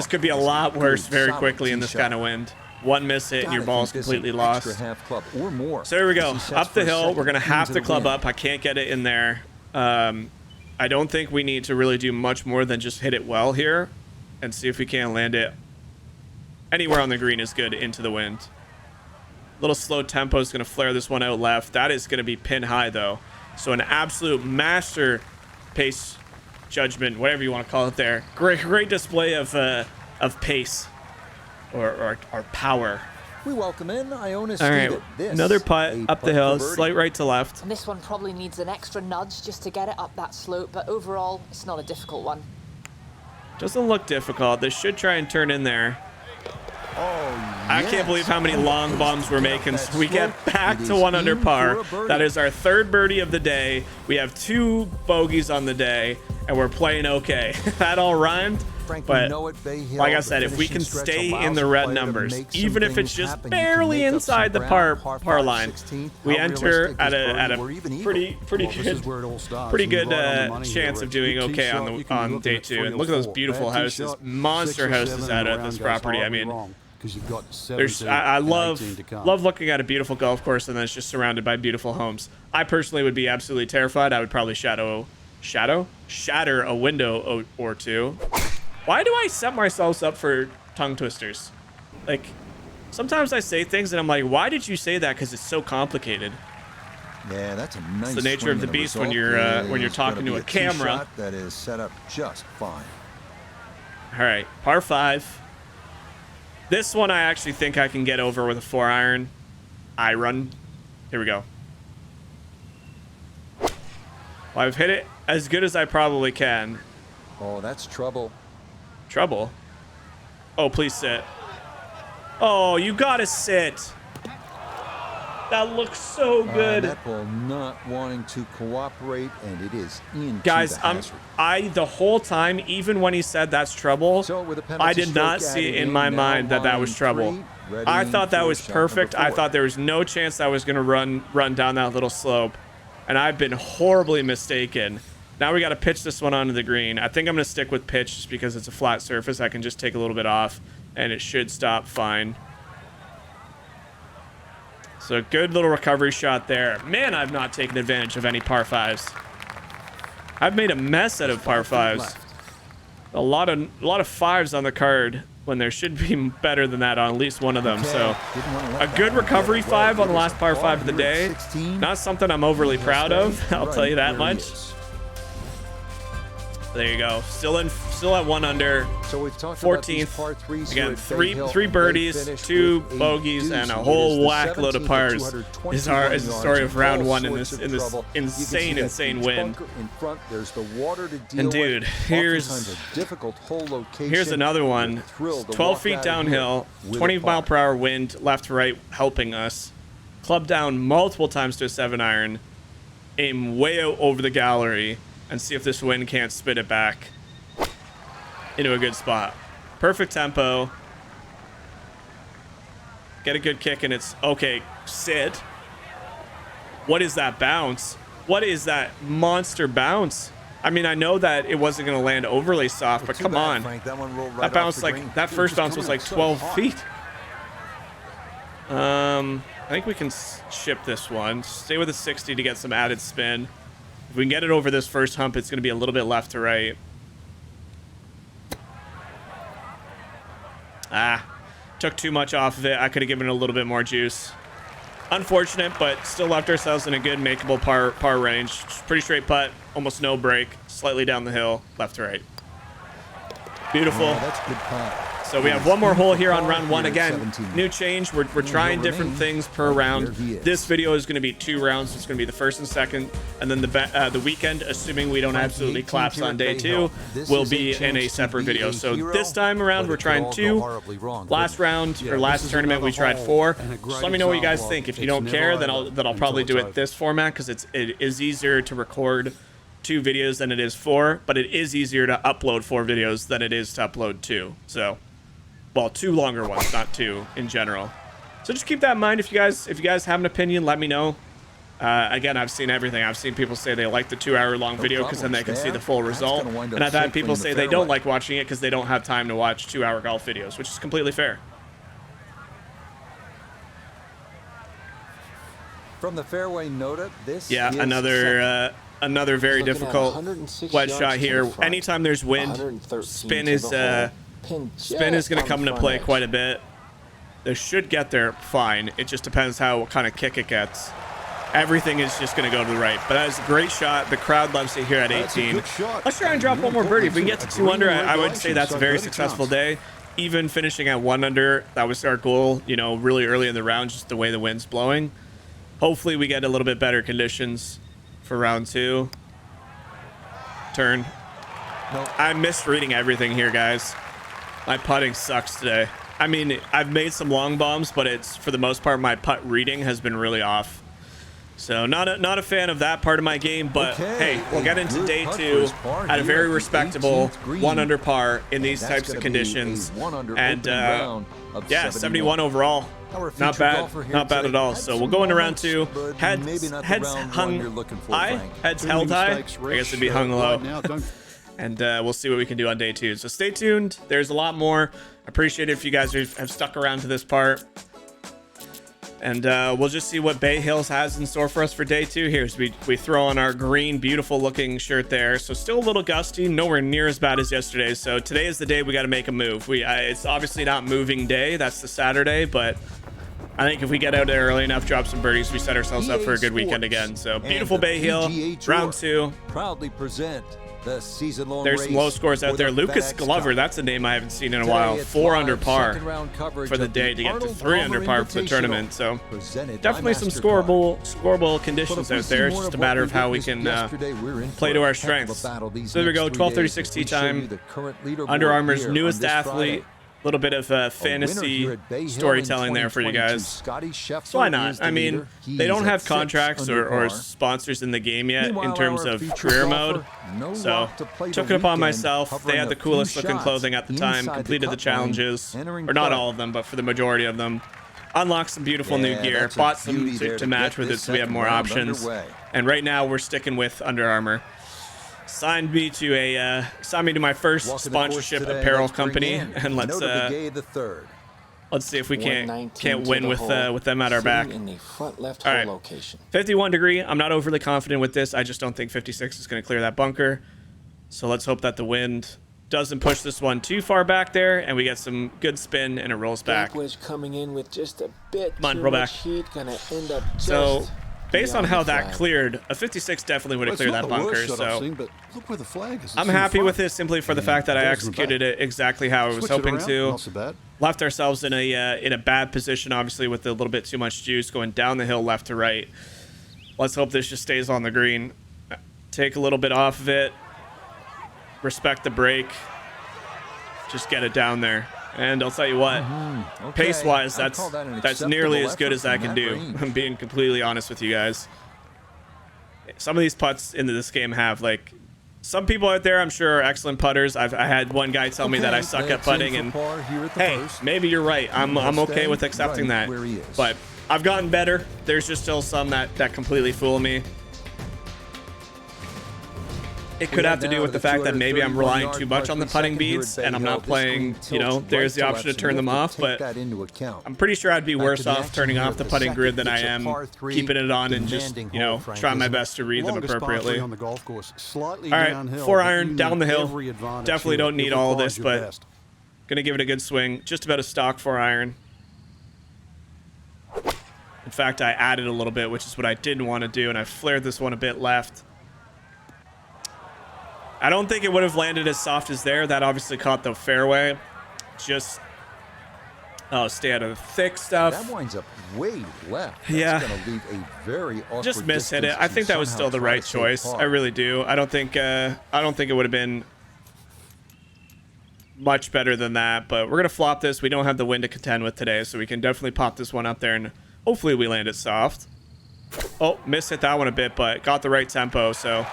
could be a lot worse very quickly in this kind of wind. One miss hit and your ball's completely lost. So here we go. Up the hill. We're going to have to club up. I can't get it in there. I don't think we need to really do much more than just hit it well here and see if we can land it. Anywhere on the green is good into the wind. Little slow tempo is going to flare this one out left. That is going to be pin high, though. So an absolute master pace judgment, whatever you want to call it there. Great display of pace or power. We welcome in Ionis. All right, another putt up the hill, slight right to left. And this one probably needs an extra nudge just to get it up that slope, but overall, it's not a difficult one. Doesn't look difficult. This should try and turn in there. Oh, I can't believe how many long bombs we're making. So we get back to 1 under par. That is our 3rd birdie of the day. We have 2 bogeys on the day, and we're playing okay. That all rhymed. But like I said, if we can stay in the red numbers, even if it's just barely inside the par line, we enter at a pretty good chance of doing okay on day 2. And look at those beautiful houses, monster houses out at this property. I mean, I love looking at a beautiful golf course and then it's just surrounded by beautiful homes. I personally would be absolutely terrified. I would probably shatter a window or two. Why do I set myself up for tongue twisters? Like, sometimes I say things and I'm like, why did you say that? Because it's so complicated. Yeah, that's a nice. It's the nature of the beast when you're talking to a camera. That is set up just fine. All right, par 5. This one I actually think I can get over with a 4-iron. I run. Here we go. Well, I've hit it as good as I probably can. Oh, that's trouble. Trouble? Oh, please sit. Oh, you gotta sit. That looks so good. That ball not wanting to cooperate, and it is in. Guys, the whole time, even when he said that's trouble, I did not see in my mind that was trouble. I thought that was perfect. I thought there was no chance I was gonna run down that little slope, and I've been horribly mistaken. Now we got to pitch this one onto the green. I think I'm going to stick with pitch just because it's a flat surface. I can just take a little bit off, and it should stop fine. So good little recovery shot there. Man, I've not taken advantage of any par 5s. I've made a mess out of par 5s. A lot of 5s on the card when there should be better than that on at least one of them. So a good recovery 5 on the last par 5 of the day. Not something I'm overly proud of. I'll tell you that much. There you go. Still at 1 under. So we've talked 14th. Again, three birdies, 2 bogeys, and a whole whack load of pars is the story of round 1 in this insane wind. And dude, here's another one. 12 feet downhill, 20 mile per hour wind, left to right, helping us. Club down multiple times to a 7-iron. Aim way out over the gallery. And see if this wind can't spit it back into a good spot. Perfect tempo. Get a good kick and it's okay. Sit. What is that bounce? What is that monster bounce? I mean, I know that it wasn't going to land overly soft, but come on. That bounce, like that first bounce was like 12 feet. I think we can ship this one. Stay with a 60 to get some added spin. If we can get it over this first hump, it's going to be a little bit left to right. Took too much off of it. I could have given it a little bit more juice. Unfortunate, but still left ourselves in a good makeable par range. Pretty straight putt, almost no break. Slightly down the hill, left to right. Beautiful. Oh, that's a good putt. So we have one more hole here on round 1. Again, new change. We're trying different things per round. This video is going to be 2 rounds. It's going to be the first and second, and then the weekend, assuming we don't absolutely collapse on day 2, will be in a separate video. So this time around, we're trying 2. Last round or last tournament, we tried 4. Just let me know what you guys think. If you don't care, then I'll probably do it this format because it is easier to record 2 videos than it is 4, but it is easier to upload 4 videos than it is to upload 2. So. Well, 2 longer ones, not 2 in general. So just keep that in mind. If you guys have an opinion, let me know. Again, I've seen everything. I've seen people say they like the 2-hour-long video because then they can see the full result. And I've had people say they don't like watching it because they don't have time to watch 2-hour golf videos, which is completely fair. From the fairway nota, this Yeah, is another very difficult wedge shot here. Anytime there's wind, spin is going to come into play quite a bit. This should get there fine. It just depends what kind of kick it gets. Everything is just going to go to the right. But that is a great shot. The crowd loves it here at 18. Let's try and drop one more birdie. If we can get to 2 under, I would say that's a very successful day. Even finishing at 1 under, that was our goal, you know, really early in the round, just the way the wind's blowing. Hopefully we get a little bit better conditions for round 2. Turn. I'm misreading everything here, guys. My putting sucks today. I mean, I've made some long bombs, but it's, for the most part, my putt reading has been really off. So not a fan of that part of my game, but hey, we'll get into day 2 at a very respectable 1 under par in these types of conditions. And yeah, 71 overall. Not bad at all. So we'll go into round 2. Heads hung high, heads held high. I guess it'd be hung low. And we'll see what we can do on day 2. So stay tuned. There's a lot more. I appreciate it if you guys have stuck around to this part. And we'll just see what Bay Hills has in store for us for day 2 here. So we throw on our green, beautiful looking shirt there. So still a little gusty, nowhere near as bad as yesterday. So today is the day we got to make a move. It's obviously not moving day. That's the Saturday, but I think if we get out there early enough, drop some birdies, we set ourselves up for a good weekend again. So beautiful Bay Hill, round 2. Proudly present the season-long There's some low scores out there. Lucas Glover, that's a name I haven't seen in a while. 4 under par for the day to get to 3 under par for the tournament. So definitely some scoreable conditions out there. It's just a matter of how we can play to our strengths. So there we go, 12:36 tee time. Under Armour's newest athlete. A little bit of fantasy storytelling there for you guys. So why not? I mean, they don't have contracts or sponsors in the game yet in terms of career mode. So took it upon myself. They had the coolest looking clothing at the time, completed the challenges, or not all of them, but for the majority of them. Unlocked some beautiful new gear, bought some to match with it so we have more options. And right now we're sticking with Under Armour. Signed me to my first sponsorship apparel company, and let's see if we can't win with them at our back. All right, 51 degree. I'm not overly confident with this. I just don't think 56 is going to clear that bunker. So let's hope that the wind doesn't push this one too far back there, and we get some good spin and it rolls back. Coming in with just a bit Come on, roll back. Gonna end up So based on how that cleared, a 56 definitely would have cleared that bunker. So but look where the flag is. I'm happy with this simply for the fact that I executed it exactly how I was hoping to. Left ourselves in a bad position, obviously, with a little bit too much juice going down the hill left to right. Let's hope this just stays on the green. Take a little bit off of it. Respect the break. Just get it down there. And I'll tell you what, pace-wise, that's nearly as good as I can do. I'm being completely honest with you guys. Some of these putts into this game have, like, some people out there I'm sure are excellent putters. I had one guy tell me that I suck at putting, and hey, maybe you're right. I'm okay with accepting that. But I've gotten better. There's just still some that completely fool me. It could have to do with the fact that maybe I'm relying too much on the putting beads and I'm not playing, you know, there's the option to turn them off, but I'm pretty sure I'd be worse off turning off the putting grid than I am keeping it on and just, you know, trying my best to read them appropriately. All right, 4 iron down the hill. Definitely don't need all of this, but Gonna give it a good swing. Just about a stock 4-iron. In fact, I added a little bit, which is what I didn't want to do, and I flared this one a bit left. I don't think it would have landed as soft as there. That obviously caught the fairway. Just... Oh, stay out of the thick stuff. That winds up way left. That's Yeah. gonna leave a very awkward Just mishit it. distance I to think that was somehow still the try to right stay choice. par. I really do. I don't think it would have been much better than that, but we're gonna flop this. We don't have the wind to contend with today, so we can definitely pop this one up there, and hopefully we land it soft. Oh, mishit that one a bit, but got the right tempo, so...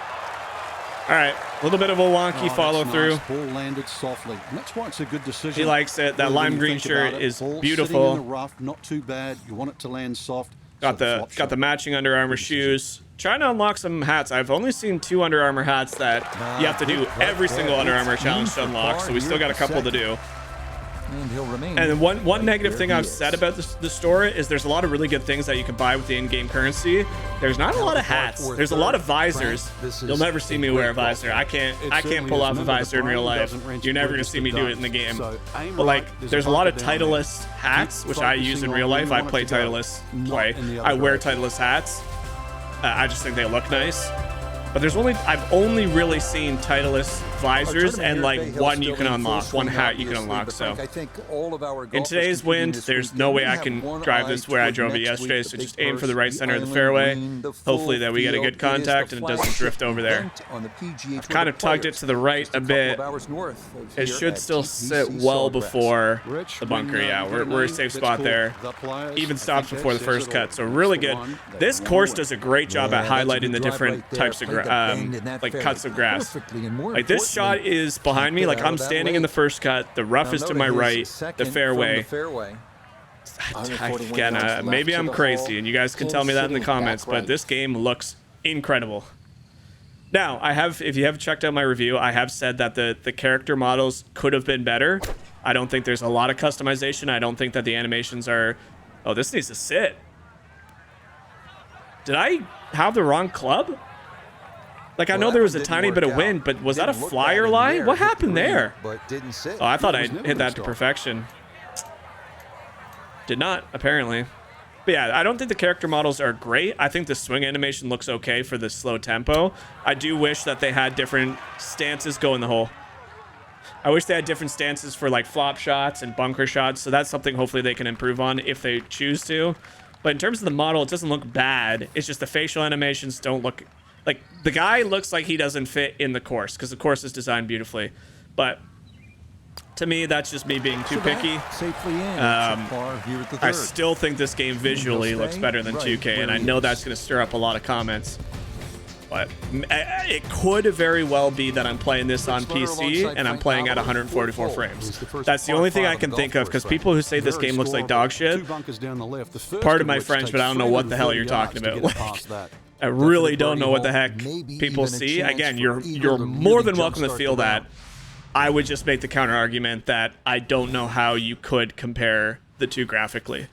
All right, a little bit of a wonky follow that's through. Nice. Ball landed softly. And that's why it's a good decision. He likes it. That Really, when lime you green think about shirt it, is ball beautiful. Sitting in the rough, not too bad. You want it to land soft. Got so the matching Under Armour shoes. Trying to unlock some hats. I've only seen 2 Under Armour hats that you have to do every single Under Armour challenge to unlock, so we still got a couple to do. And he'll remain. And one negative There thing he I've is. said about the store is there's a lot of really good things that you can buy with the in-game currency. There's not a lot of hats. There's a lot of visors. You'll never see me wear a visor. I can't pull off a visor in real life. You're never gonna see me do it in the game. But like, there's a lot of Titleist hats, which I use in real life. I play Titleist play. I wear Titleist hats. I just think they look nice. But I've only really seen Titleist visors and like one you can unlock, one hat you can unlock. So in today's wind, there's no way I can drive this where I drove it yesterday. So just aim for the right center of the fairway. Hopefully that we get a good contact and it doesn't drift over there. I've kind of tugged it to the right a bit. It should still sit well before the bunker. Yeah, we're a safe spot there. Even stops before the first cut, so really good. This course does a great job at highlighting the different types of like cuts of grass. Like this shot is behind me. Like I'm standing in the first cut. The rough is to my right. The fairway. Again, maybe I'm crazy, and you guys can tell me that in the comments. But this game looks incredible. Now, if you have checked out my review, I have said that the character models could have been better. I don't think there's a lot of customization. I don't think that the animations are... Oh, this needs to sit. Did I have the wrong club? Like, I know there was a tiny bit of wind, but was that a flyer lie? What happened there? Oh, I thought I hit that to perfection. Did not, apparently. But yeah, I don't think the character models are great. I think the swing animation looks okay for the slow tempo. I do wish that they had different stances go in the hole. I wish they had different stances for like flop shots and bunker shots. So that's something hopefully they can improve on if they choose to. But in terms of the model, it doesn't look bad. It's just the facial animations don't look... Like, the guy looks like he doesn't fit in the course because the course is designed beautifully. But to me, that's just me being too picky. I still think this game visually looks better than 2K, and I know that's going to stir up a lot of comments. But it could very well be that I'm playing this on PC and I'm playing at 144 frames. That's the only thing I can think of, because people who say this game looks like dog shit, pardon my French, but I don't know what the hell you're talking about. Like, I really don't know what the heck people see. Again, you're more than welcome to feel that. I would just make the counter argument that I don't know how you could compare the two graphically.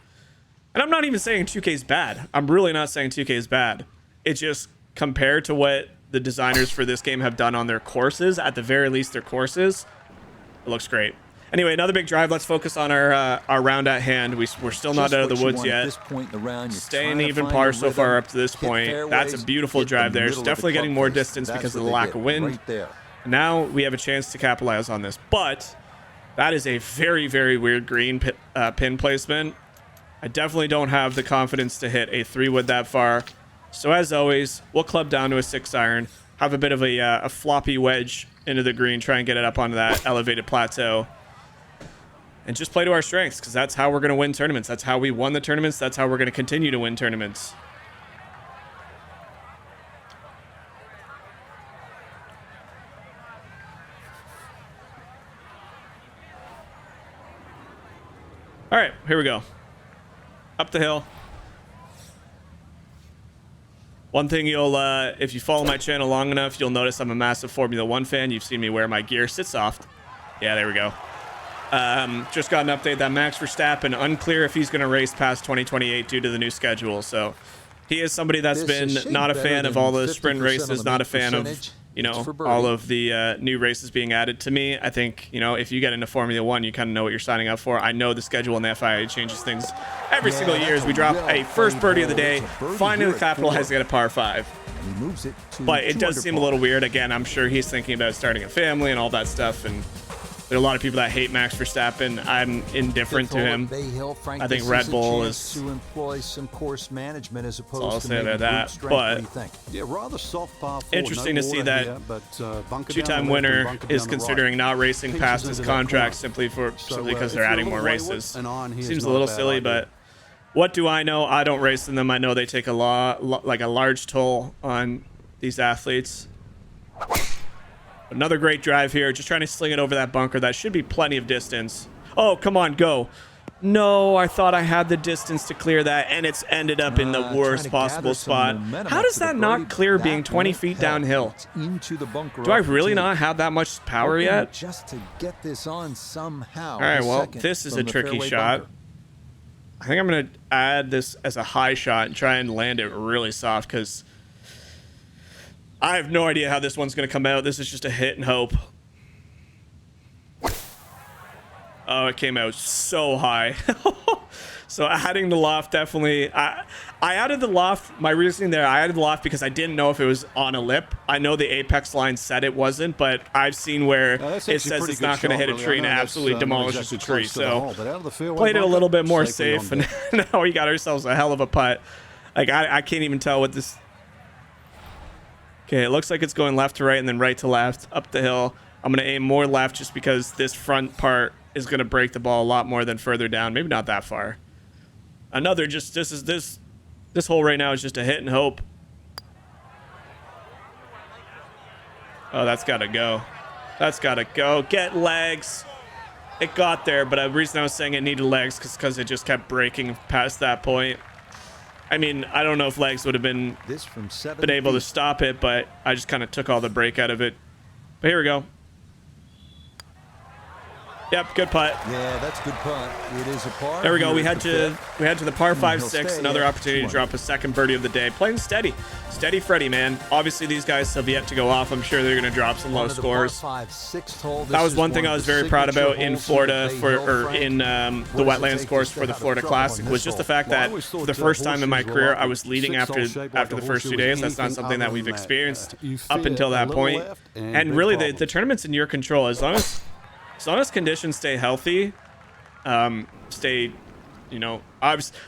And I'm not even saying 2K is bad. I'm really not saying 2K is bad. It's just compared to what the designers for this game have done on their courses, at the very least their courses, it looks great. Anyway, another big drive. Let's focus on our round at hand. We're still not out of the woods yet. Staying even par so far up to this point. That's a beautiful drive there. It's definitely getting more distance because of the lack of wind. Now we have a chance to capitalize on this. But that is a very, very weird green pin placement. I definitely don't have the confidence to hit a 3-wood that far. So as always, we'll club down to a 6-iron. Have a bit of a floppy wedge into the green. Try and get it up onto that elevated plateau. And just play to our strengths, because that's how we're going to win tournaments. That's how we won the tournaments. That's how we're going to continue to win tournaments. All right, here we go. Up the hill. One thing if you follow my channel long enough, you'll notice I'm a massive Formula 1 fan. You've seen me wear my gear. Sit soft. Yeah, there we go. Just got an update that Max Verstappen, unclear if he's going to race past 2028 due to the new schedule. So he is somebody that's been not a fan of all the sprint races, not a fan of, you know, for birdie. all of the new races being added to me. I think, you know, if you get into Formula One, you kind of know what you're signing up for. I know the schedule in the FIA changes things every single year as we drop a first birdie of the day, finally capitalizing at a par 5. And he moves it to But it 2 does under seem a par. little weird. Again, I'm sure he's thinking about starting a family and all that stuff. And there are a lot of people that hate Max Verstappen. I'm indifferent to him. I think Red Bull is to employ some course management as opposed all I'll to say maybe about that, brute strength. but- What do you think? Yeah, rather soft par 4. Interesting no to see water that here, but, bunker down two-time the left and winner bunker is down the right. considering not racing Pieces past his into that contract corner. simply because if they're you're adding a more little wayward, races. an iron here is Seems a not little bad silly, idea. but what do I know? I don't race in them. I know they take a like a large toll on these athletes. Another great drive here, just trying to sling it over that bunker. That should be plenty of distance. Oh, come on, go. No, I thought I had the distance to clear that, and it's ended up in the Trying worst to possible gather some spot. momentum How up does to the that birdie, not but clear being that 20 won't feet help. downhill? It's into the bunker Do I off the really tee. not have that much power Hoping yet? Just to get this on somehow. All right, The well, second this is from a the tricky fairway shot. bunker. I think I'm going to add this as a high shot and try and land it really soft because I have no idea how this one's going to come out. This is just a hit and hope. Oh, it came out so high. So adding the loft definitely... I added the loft. My reasoning there, I added the loft because I didn't know if it was on a lip. I know the apex line said it wasn't, but I've seen where That's it actually says pretty it's good not going to shot, hit a really. tree I and know that's, absolutely not demolishes exactly the tree. close to the So hole, but out of the fairway played it a bunker, little bit more safely safe, on and deck. now we got ourselves a hell of a putt. Like, I can't even tell what this... Okay, it looks like it's going left to right and then right to left, up the hill. I'm going to aim more left just because this front part is going to break the ball a lot more than further down. Maybe not that far. Another just... This hole right now is just a hit and hope. Oh, that's got to go. That's got to go. Get legs. It got there, but the reason I was saying it needed legs is because it just kept breaking past that point. I mean, I don't know if legs would have been This from 7 able to feet. stop it, but I just kind of took all the break out of it. But here we go. Yep, good putt. Yeah, that's a good putt. It is a par. There we go. here We at head the to fifth. the par 5 he'll 6. stay Another at opportunity to 2 drop a second birdie of the day. Playing steady, Freddy, man. Obviously, these guys have yet to go off. I'm sure they're going to drop some low Onto the par scores. 5, 6th hole. That This was is one thing of I was the very proud signature about in holes Florida of the Bay Hill, Frank. in the What does it wetlands take course to for the stay out of Florida trouble on Classic this was just the hole? fact Well, I that always for thought, the first time in my horseshoes were career, like I was leading six-hole after shape, after like the a first 2 horseshoe days. was That's not anything something that other we've than that. experienced You up fear until a that little point. left And big really, the problems. tournament's in your control as long as conditions stay healthy. Stay, you know,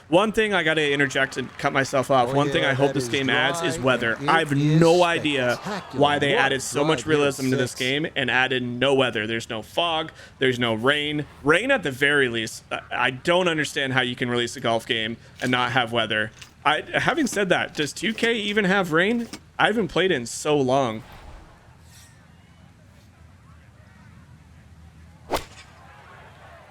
one thing I got to interject and cut myself off. Oh, one thing yeah, I hope that this is game adds is dry, weather. and I have it is no idea spectacular. why they What added so drive much here at realism to this 6. game and added no weather. There's no fog. There's no rain. Rain at the very least. I don't understand how you can release a golf game and not have weather. Having said that, does 2K even have rain? I haven't played it in so long.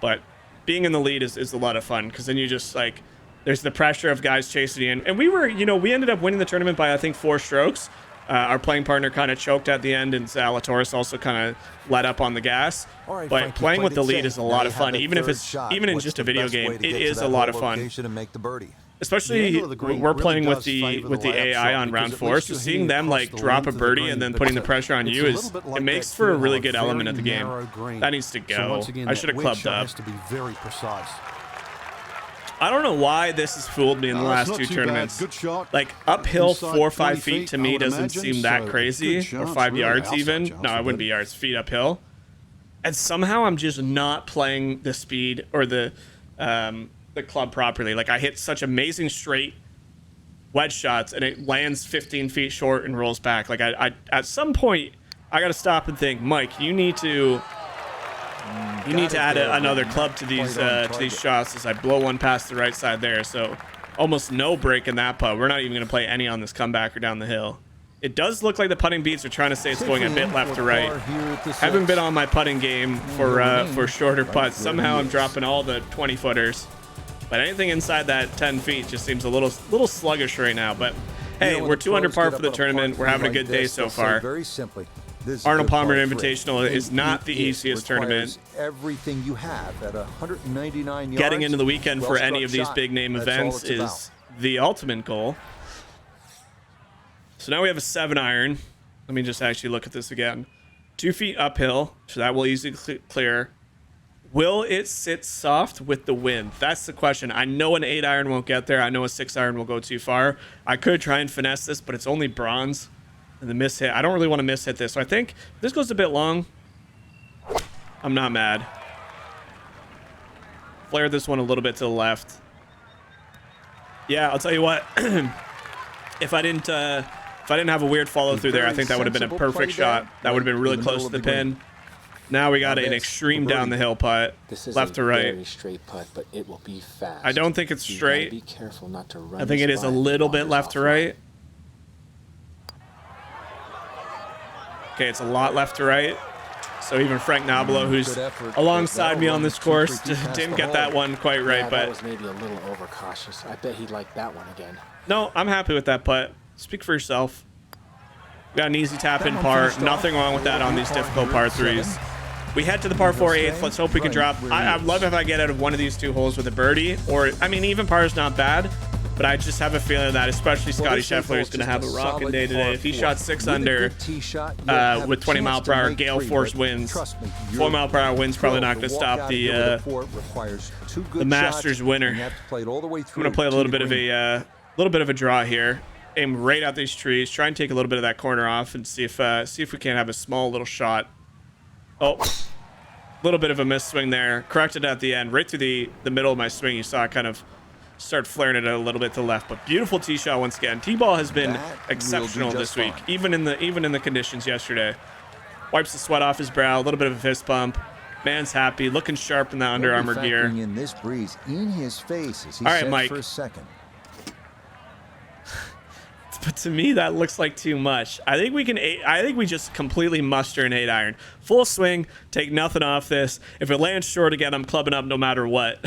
But being in the lead is a lot of fun because then you just like, there's the pressure of guys chasing you in. And we were, you know, we ended up winning the tournament by I think 4 strokes. Our playing partner kind of choked at the end, and Zalatoris also kind of let up on the gas. All right, But Frank, you playing with played the it lead safe. is a Now lot you of have fun, the even if third it's shot. even in What's just a the video best game. way to It get to is that a lot hole of fun. location and make the birdie? The Especially angle of the green we're really playing with does the favor with the layup AI shot on because round at 4, least so you're seeing hitting them across like the drop a length of the birdie green, and then but putting the it's pressure on a you little is bit it like makes that for a 3 really hole, good element very of the game. narrow green. That needs to So go. once again, I that should have wedge clubbed shot up. has to be very precise. I don't know why this has fooled me in the No, it's last not 2 too bad. tournaments. Good shot. Like uphill Inside 4 or 5 20 feet to I me would doesn't imagine, seem that so crazy, good or chance, 5 really. yards Outside even. chance No, for it wouldn't be birdie. yards, feet uphill. And somehow I'm just not playing the speed or the club properly. Like I hit such amazing straight wedge shots and it lands 15 feet short and rolls back. Like I at some point I got to stop and think, Mike, you need to add another club to these shots as I blow one past the right side there. So almost no break in that putt. We're not even going to play any on this comeback or down the hill. It does look like the putting beats are trying to say it's going a bit left to right. Haven't been on my putting game for shorter putts. Somehow I'm dropping all the 20-footers. But anything inside that 10 feet just seems a little sluggish right now. But hey, we're 2 under par for the tournament. We're having a good day so far. Very simply, this is Arnold a Palmer par 3. Invitational is not the easiest tournament. Everything you have at 199 yards. Getting into the weekend for any well-struck of these shot. big name That's all events it's about. is the ultimate goal. So now we have a 7-iron. Let me just actually look at this again. 2 feet uphill, so that will easily clear. Will it sit soft with the wind? That's the question. I know an 8 iron won't get there. I know a 6 iron will go too far. I could try and finesse this, but it's only bronze. And the miss hit, I don't really want to miss hit this. So I think if this goes a bit long, I'm not mad. Flare this one a little bit to the left. Yeah, I'll tell you what. If I didn't have a weird follow through there, I think that would have been a perfect shot. That would have been really close to the pin. Now we got an extreme down the hill putt, left to right. Very straight putt, but it will be fast. I don't think it's straight. Be careful not to run. I think it is a little bit left to right. Okay, it's a lot left to right. So even Frank Nabilo, who's alongside me on this course, didn't get that one quite right. Yeah, but that was maybe a little overcautious. I bet he'd like that one again. No, I'm happy with that putt. Speak for yourself. We got an easy tap in par. Nothing wrong with that on these difficult par 3s. We head to the par 4 8th. Let's hope we can drop. I'd love if I get out of one of these 2 holes with a birdie. Or, I mean, even par is not bad. But I just have a feeling that especially Scotty Scheffler is going to have a rocking day today. If he shot 6 under with 20 mile per hour gale force winds, 4 mile per hour winds probably not going to stop the Masters winner. I'm going to play a little bit of a draw here. Aim right at these trees. Try and take a little bit of that corner off and see if we can't have a small little shot. Oh, a little bit of a miss swing there. Corrected at the end, right through the middle of my swing. You saw it kind of start flaring it a little bit to the left, but beautiful tee shot once again. Tee-ball has been exceptional this week, even in the conditions yesterday. Wipes the sweat off his brow, a little bit of a fist bump. Man's happy, looking sharp in the Under Armour gear. In this breeze in his face as he all right, Mike. for a second. But to me, that looks like too much. I think we just completely muster an 8 iron. Full swing, take nothing off this. If it lands short again, I'm clubbing up no matter what.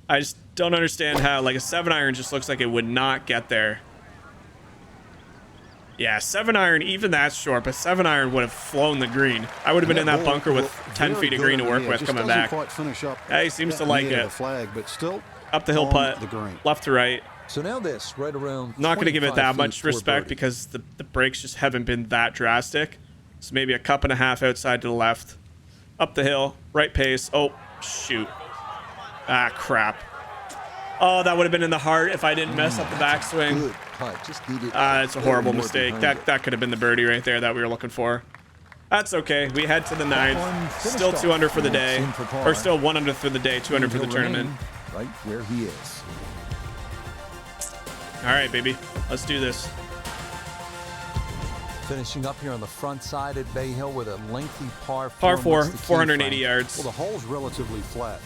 I just don't understand how, like, a 7 iron just looks like it would not get there. Yeah, 7 iron, even that's short, but 7 iron would have flown the green. I would have been in that bunker with 10 feet of green to work with coming back. Yeah, he seems to like it. Up the hill putt, left to right. So now this, right around. Not going to give it that much respect because the breaks just haven't been that drastic. So maybe a cup and a half outside to the left. Up the hill, right pace. Oh, shoot. Ah, crap. Oh, that would have been in the heart if I didn't mess up the backswing. It's a horrible mistake. That could have been the birdie right there that we were looking for. That's okay. We head to the 9th. Still 2 under for the day. Or still 1 under for the day, 2 under for the tournament. Right where he is. All right, baby. Let's do this. Finishing up here on the front side at Bay Hill with a lengthy par 4. Par 4, 480 yards. Well, the hole's relatively flat,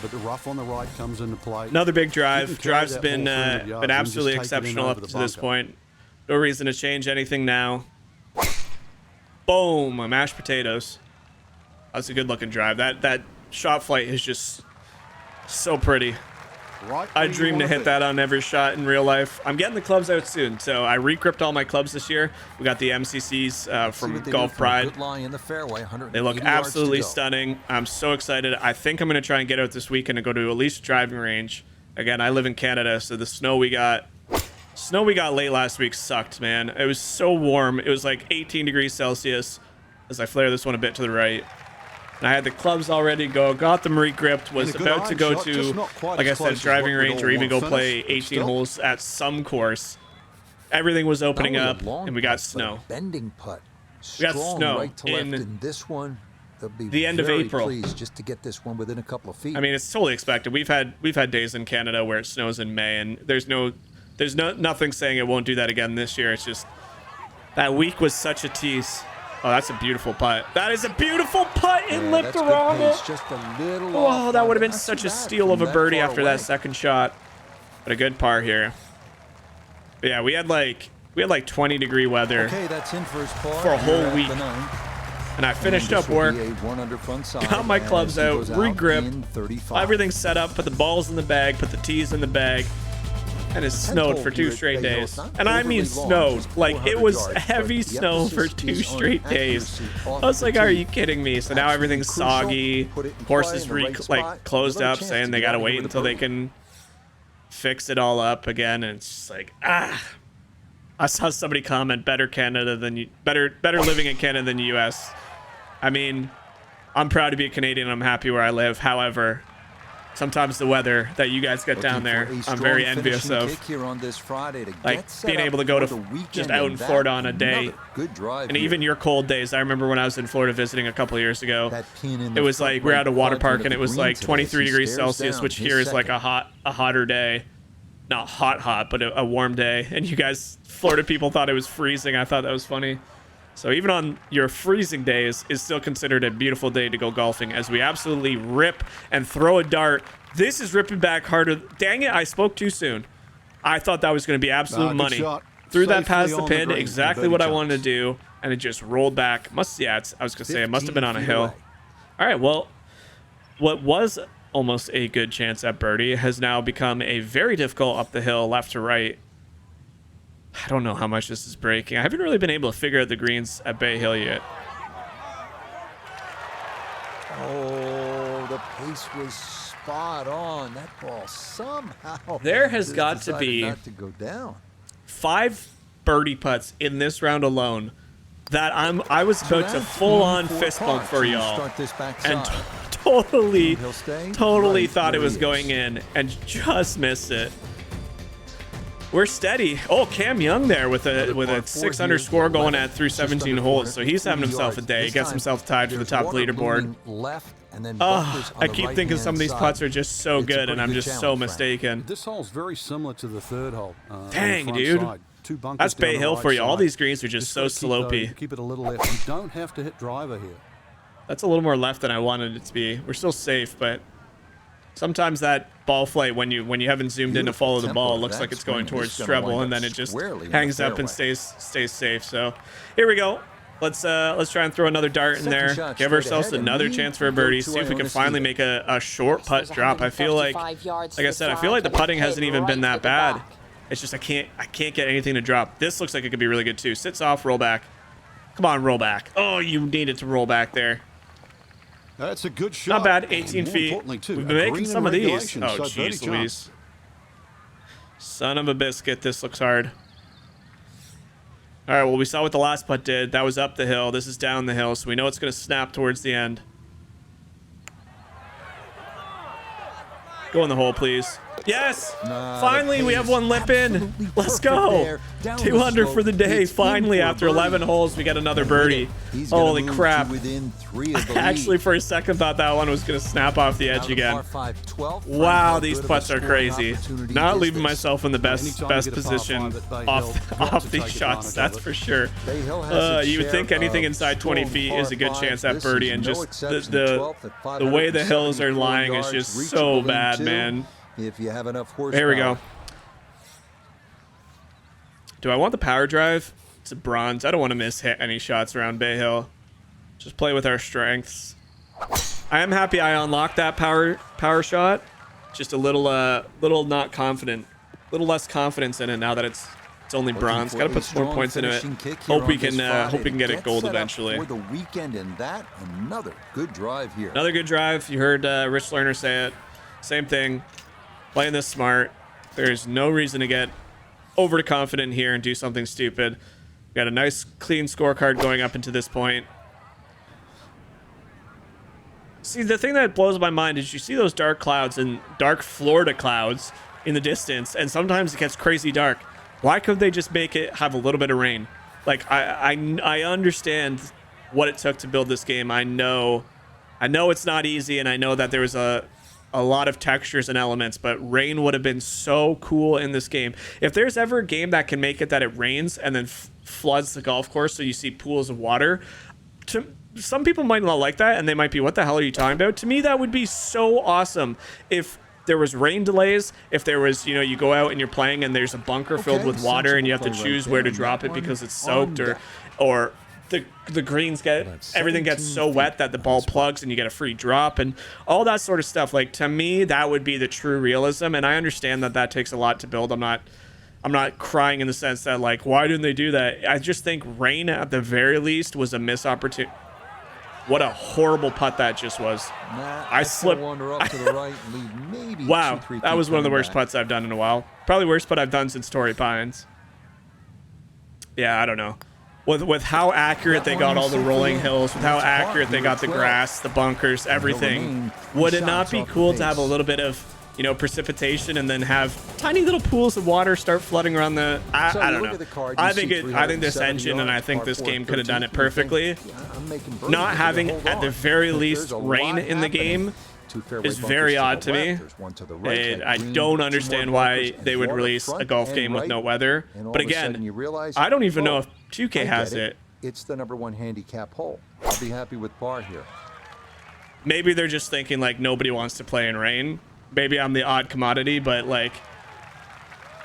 but the rough on the right comes into play. Another big drive. Drive's been absolutely exceptional up to this point. No reason to change anything now. Boom, mashed potatoes. That's a good looking drive. That shot flight is just so pretty. I dream to hit that on every shot in real life. I'm getting the clubs out soon, so I re-gripped all my clubs this year. We got the MCCs from Golf Pride. They look absolutely stunning. I'm so excited. I think I'm going to try and get out this weekend and go to at least a driving range. Again, I live in Canada, so the snow we got late last week sucked, man. It was so warm. It was like 18 degrees Celsius as I flare this one a bit to the right. And I had the clubs all ready to go, got them re-gripped, was about to go to, like I said, driving range or even go play 18 holes at some course. Everything was opening up, and we got snow. Bending putt. We got snow right to left in this one. The end of April. Just to get this one within a couple of feet. I mean, it's totally expected. We've had days in Canada where it snows in May, and there's nothing saying it won't do that again this year. It's just that week was such a tease. Oh, that's a beautiful putt. That is a beautiful putt in lip around it. Oh, that would have been such a steal of a birdie after that second shot. But a good par here. But yeah, we had like 20-degree weather for a whole week. And I finished up work, got my clubs out, re-gripped, everything's set up, put the balls in the bag, put the tees in the bag. And it snowed for 2 straight days. And I mean snowed. Like, it was heavy snow for 2 straight days. I was like, are you kidding me? So now everything's soggy. Courses closed up, saying they gotta wait until they can fix it all up again. And it's just like, I saw somebody comment better living in Canada than the US. I mean, I'm proud to be a Canadian. I'm happy where I live. However, sometimes the weather that you guys get down there, I'm very envious of. Like being able to go to just out in Florida on a day. And even your cold days. I remember when I was in Florida visiting a couple years ago, it was like we're at a water park and it was like 23 degrees Celsius, which here is like a hotter day. Not hot, but a warm day. And you guys, Florida people, thought it was freezing. I thought that was funny. So even on your freezing days is still considered a beautiful day to go golfing, as we absolutely rip and throw a dart. This is ripping back harder. Dang it, I spoke too soon. I thought that was going to be absolute money. Threw that past the pin, exactly what I wanted to do, and it just rolled back. I was going to say, it must have been on a hill. All right, well, what was almost a good chance at birdie has now become a very difficult up the hill, left to right. I don't know how much this is breaking. I haven't really been able to figure out the greens at Bay Hill yet. Oh, the pace was spot on. That ball somehow there has got to be not to go down. 5 birdie putts in this round alone that I was about to full-on fist bump for y'all, and totally thought it was going in and just missed it. We're steady. Oh, Cam Young there with a 6 under score going at through 17 holes. So he's having himself a day. He gets himself tied for the top leaderboard. Oh, I keep thinking some of these putts are just so good, and I'm just so mistaken. This hole's very similar to the third hole. Dang, dude. That's Bay Hill for you. All these greens are just so slopey. Keep it a little left. You don't have to hit driver here. That's a little more left than I wanted it to be. We're still safe, but sometimes that ball flight, when you haven't zoomed in to follow the ball, looks like it's going towards treble, and then it just hangs up and stays safe. So here we go. Let's try and throw another dart in there. Give ourselves another chance for a birdie. See if we can finally make a short putt drop. I feel like I said, I feel like the putting hasn't even been that bad. It's just I can't get anything to drop. This looks like it could be really good too. Sits off, roll back. Come on, roll back. Oh, you needed to roll back there. That's a good shot. Not bad, 18 feet. We've been making some of these. Oh, jeez Louise. Son of a biscuit, this looks hard. All right, well, we saw what the last putt did. That was up the hill. This is down the hill, so we know it's going to snap towards the end. Go in the hole, please. Yes! Finally, we have one lip in. Let's go. 2 under for the day. Finally, after 11 holes, we get another birdie. Holy crap. I actually, for a second, thought that one was going to snap off the edge again. Wow, these putts are crazy. Not leaving myself in the best position off these shots, that's for sure. You would think anything inside 20 feet is a good chance at birdie, and just the way the hills are lying is just so bad, man. If you have enough horsepower. There we go. Do I want the power drive? It's a bronze. I don't want to miss hit any shots around Bay Hill. Just play with our strengths. I am happy I unlocked that power shot. Just a little not confident. A little less confidence in it now that it's only bronze. Got to put some more points into it. Hope we can get it gold eventually. For the weekend, and that another good drive here. Another good drive. You heard Rich Lerner say it. Same thing. Playing this smart. There's no reason to get over confident here and do something stupid. We got a nice clean scorecard going up into this point. See, the thing that blows my mind is you see those dark clouds and dark Florida clouds in the distance, and sometimes it gets crazy dark. Why couldn't they just make it have a little bit of rain? Like, I understand what it took to build this game. I know it's not easy, and I know that there was a lot of textures and elements, but rain would have been so cool in this game. If there's ever a game that can make it that it rains and then floods the golf course so you see pools of water, some people might not like that, and they might be, what the hell are you talking about? To me, that would be so awesome if there was rain delays, if there was, you go out and you're playing and there's a bunker filled with water and you have to choose where to drop it because it's soaked, or the greens everything gets so wet that the ball plugs and you get a free drop and all that sort of stuff. Like, to me, that would be the true realism, and I understand that takes a lot to build. I'm not crying in the sense that, like, why didn't they do that? I just think rain at the very least was a missed opportunity. What a horrible putt that just was. I slipped. Wow, that was one of the worst putts I've done in a while. Probably worst putt I've done since Torrey Pines. yeah, I don't know. With how accurate they got all the rolling hills, with how accurate they got the grass, the bunkers, everything, would it not be cool to have a little bit of, you know, precipitation and then have tiny little pools of water start flooding around the... I don't know. I think this engine and I think this game could have done it perfectly. Not having, at the very least, rain in the game is very odd to me. And I don't understand why they would release a golf game with no weather. But again, I don't even know if 2K has it. It's the #1 handicap hole. I'll be happy with par here. Maybe they're just thinking like nobody wants to play in rain. Maybe I'm the odd commodity, but like,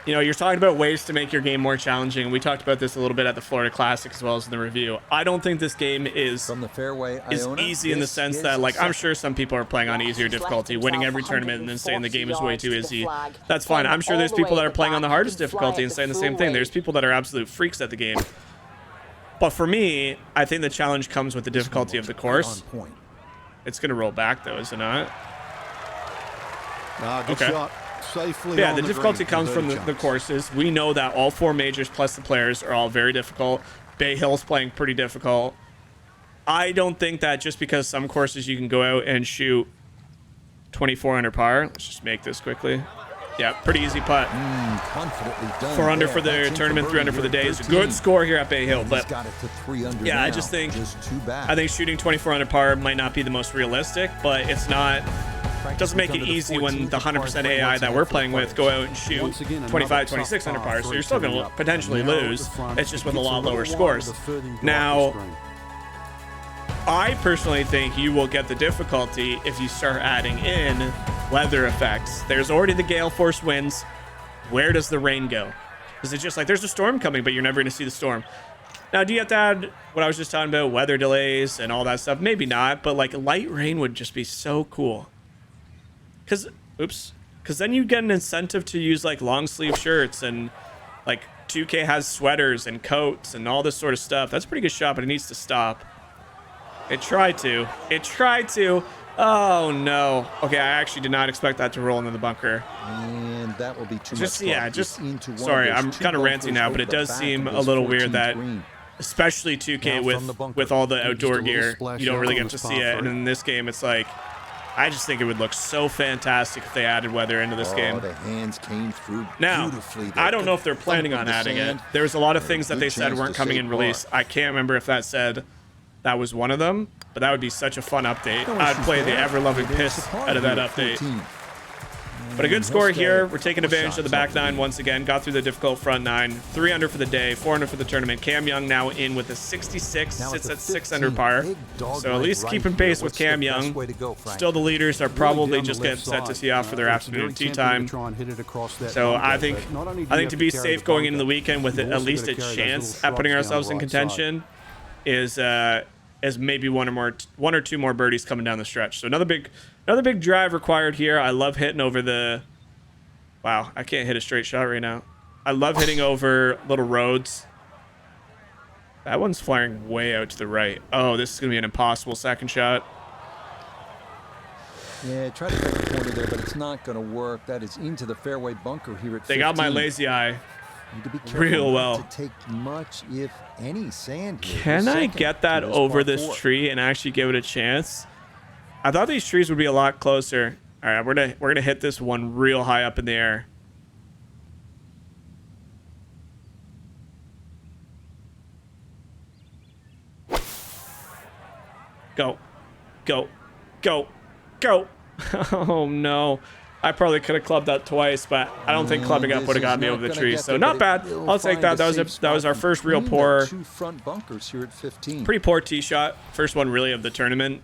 you know, you're talking about ways to make your game more challenging. We talked about this a little bit at the Florida Classic as well as in the review. I don't think this game is From the fairway, easy in the sense that, like, I'm sure some people are playing on easier difficulty, winning every tournament and then saying the game is way too easy. That's fine. I'm sure there's people that are playing on the hardest difficulty and saying the same thing. There's people that are absolute freaks at the game. But for me, I think the challenge comes with the difficulty of the course. It's going to roll back, though, is it not? Good shot. Safely yeah, on the difficulty green. comes from the courses. We know that all 4 majors plus the players are all very difficult. Bay Hill's playing pretty difficult. I don't think that just because some courses you can go out and shoot 24 under par. Let's just make this quickly. Yeah, pretty easy putt. Confidently done 4 under there. for the That's tournament, 3 under for the day. It's a 13. good score here at Bay Hill, And but he's got it to 3 under yeah, now. I just think too bad. I think shooting 24 under par might not be the most realistic, but it's not. Doesn't make it easy when the 100% AI that we're playing with go out and shoot 25, 26 under par, so you're still going to potentially lose. It's just with a lot lower scores. Now, I personally think you will get the difficulty if you start adding in weather effects. There's already the gale force winds. Where does the rain go? Is it just like there's a storm coming, but you're never going to see the storm? Now, do you have to add what I was just talking about, weather delays and all that stuff? Maybe not, but like light rain would just be so cool. Because then you get an incentive to use like long sleeve shirts, and like 2K has sweaters and coats and all this sort of stuff. That's a pretty good shot, but it needs to stop. It tried to. Oh no. Okay, I actually did not expect that to roll into the bunker. And that will be too much. Yeah, sorry, I'm kind of ranting now, but it does seem a little weird that, especially 2K with all the outdoor gear, you don't really get to see it. And in this game, it's like, I just think it would look so fantastic if they added weather into this game. The hands came through now, beautifully. I don't know if they're planning on adding it. There was a lot of things that they said weren't coming in release. I can't remember if that said that was one of them, but that would be such a fun update. I'd play the ever-loving piss out of that update. But a good score here. We're taking advantage of the back 9 once again. Got through the difficult front 9. 3 under for the day, 4 under for the tournament. Cam Young now in with a 66, sits at 6 under par. So at least keeping pace with Cam Young. Still the leaders are probably just getting set to tee off for their afternoon tee time. So I think to be safe going into the weekend with at least a chance at putting ourselves in contention is maybe one or two more birdies coming down the stretch. So another big drive required here. I love hitting over the... Wow, I can't hit a straight shot right now. I love hitting over little roads. That one's flaring way out to the right. Oh, this is going to be an impossible second shot. Yeah, try to cut the corner there, but it's not going to work. That is into the fairway bunker here at 15. They got my lazy eye Need to be careful real well. To take much, if any, sand here. Can I get that over this tree and actually give it a chance? I thought these trees would be a lot closer. All right, we're gonna hit this one real high up in the air. Go, go, go, go. Oh no. I probably could have clubbed that twice, but I don't think clubbing up would have got me over the tree. So not bad. I'll take that. That was our first real poor, pretty poor tee shot. First one really of the tournament.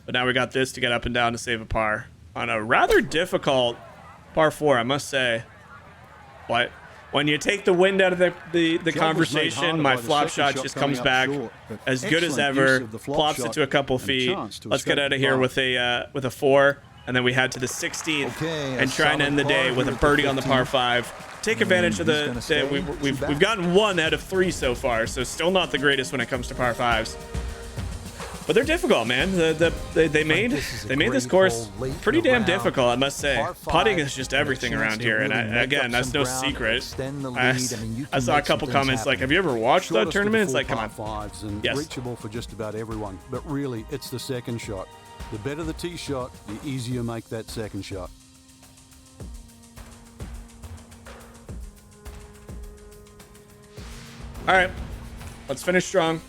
But now we got this to get up and down to save a par on a rather difficult par 4, I must say. But when you take the wind out of the conversation, my flop shot just comes back as good as ever. Plops it to a couple feet. Let's get out of here with a 4. And then we head to the 16th and try and end the day with a birdie on the par 5. Take advantage of the day. We've gotten 1 out of 3 so far, so still not the greatest when it comes to par 5s. But they're difficult, man. They made this course pretty damn difficult, I must say. Putting is just everything around here, and again, that's no secret. I saw a couple comments like, "Have you ever watched that tournament?" It's like, come on. Fives and yes. Reachable for just about everyone, but really, it's the second shot. The better the tee shot, the easier you make that second shot. All right, let's finish strong.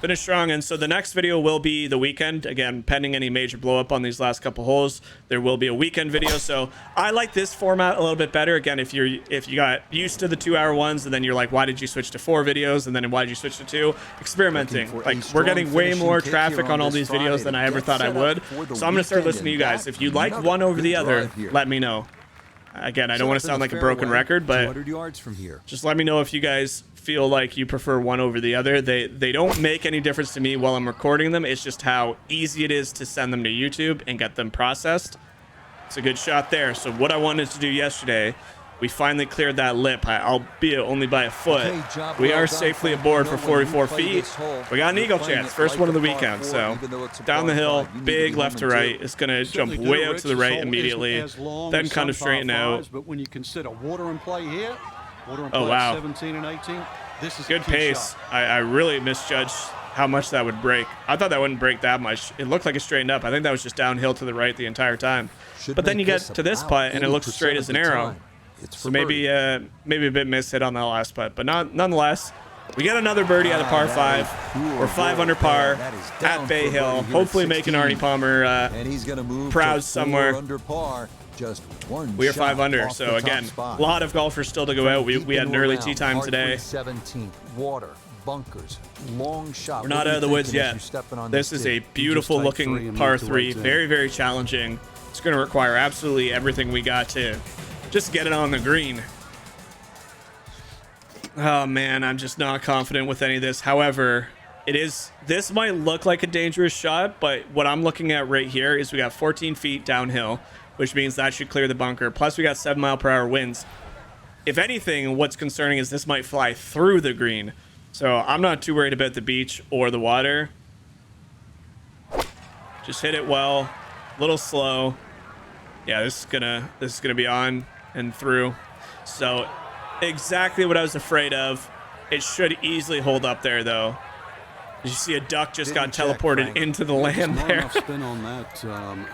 Finish strong, and so the next video will be the weekend. Again, pending any major blow up on these last couple holes, there will be a weekend video. So I like this format a little bit better. Again, if you got used to the 2-hour ones, and then you're like, why did you switch to 4 videos, and then why did you switch to 2? Experimenting. Like, we're getting way more traffic on all these videos than I ever thought I would. So I'm gonna start listening to you guys. If you like one over the other, let me know. Again, I don't want to sound like a broken record, but just let me know if you guys feel like you prefer one over the other. They don't make any difference to me while I'm recording them. It's just how easy it is to send them to YouTube and get them processed. It's a good shot there. So what I wanted to do yesterday, we finally cleared that lip, albeit only by a foot. We are safely aboard for 44 feet. We got an eagle chance, first one of the weekend. So down the hill, big left to right. It's going to jump way out to the right immediately, then kind of straighten out. But when you consider water and play here, oh, wow. 17 and 18, this is good pace. I really misjudged how much that would break. I thought that wouldn't break that much. It looked like it straightened up. I think that was just downhill to the right the entire time. But then you get to this putt, and it looks straight as an arrow. So maybe a bit mishit on that last putt, but nonetheless, we get another birdie at a par 5. We're 5 under par at Bay Hill. Hopefully making Arnie Palmer proud somewhere. We are 5 under, so again, a lot of golfers still to go out. We had an early tee time today. We're not out of the woods yet. This is a beautiful looking par 3, very, very challenging. It's going to require absolutely everything we got to just get it on the green. Oh man, I'm just not confident with any of this. However, this might look like a dangerous shot, but what I'm looking at right here is we got 14 feet downhill, which means that should clear the bunker. Plus we got 7-mile-per-hour winds. If anything, what's concerning is this might fly through the green. So I'm not too worried about the beach or the water. Just hit it well, a little slow. Yeah, this is gonna be on and through. So exactly what I was afraid of. It should easily hold up there though. You see a duck just got teleported into the land there.